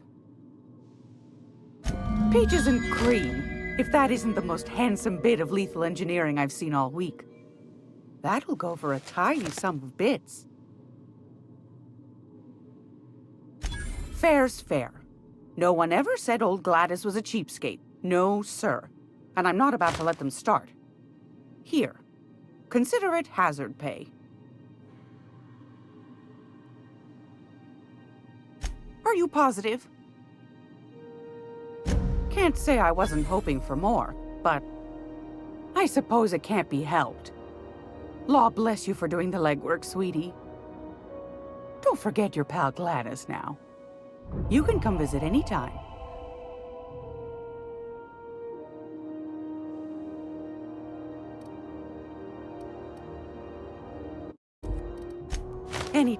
Peaches and cream, if that isn't the most handsome bit of lethal engineering I've seen all week. That'll go for a tiny sum of bits. Fair's fair. No one ever said old Gladys was a cheapskate. No, sir. And I'm not about to let them start. Here. Consider it hazard pay. Are you positive? Can't say I wasn't hoping for more, but I suppose it can't be helped. Law bless you for doing the legwork, sweetie. Don't forget your pal Gladys now. You can come visit anytime. Any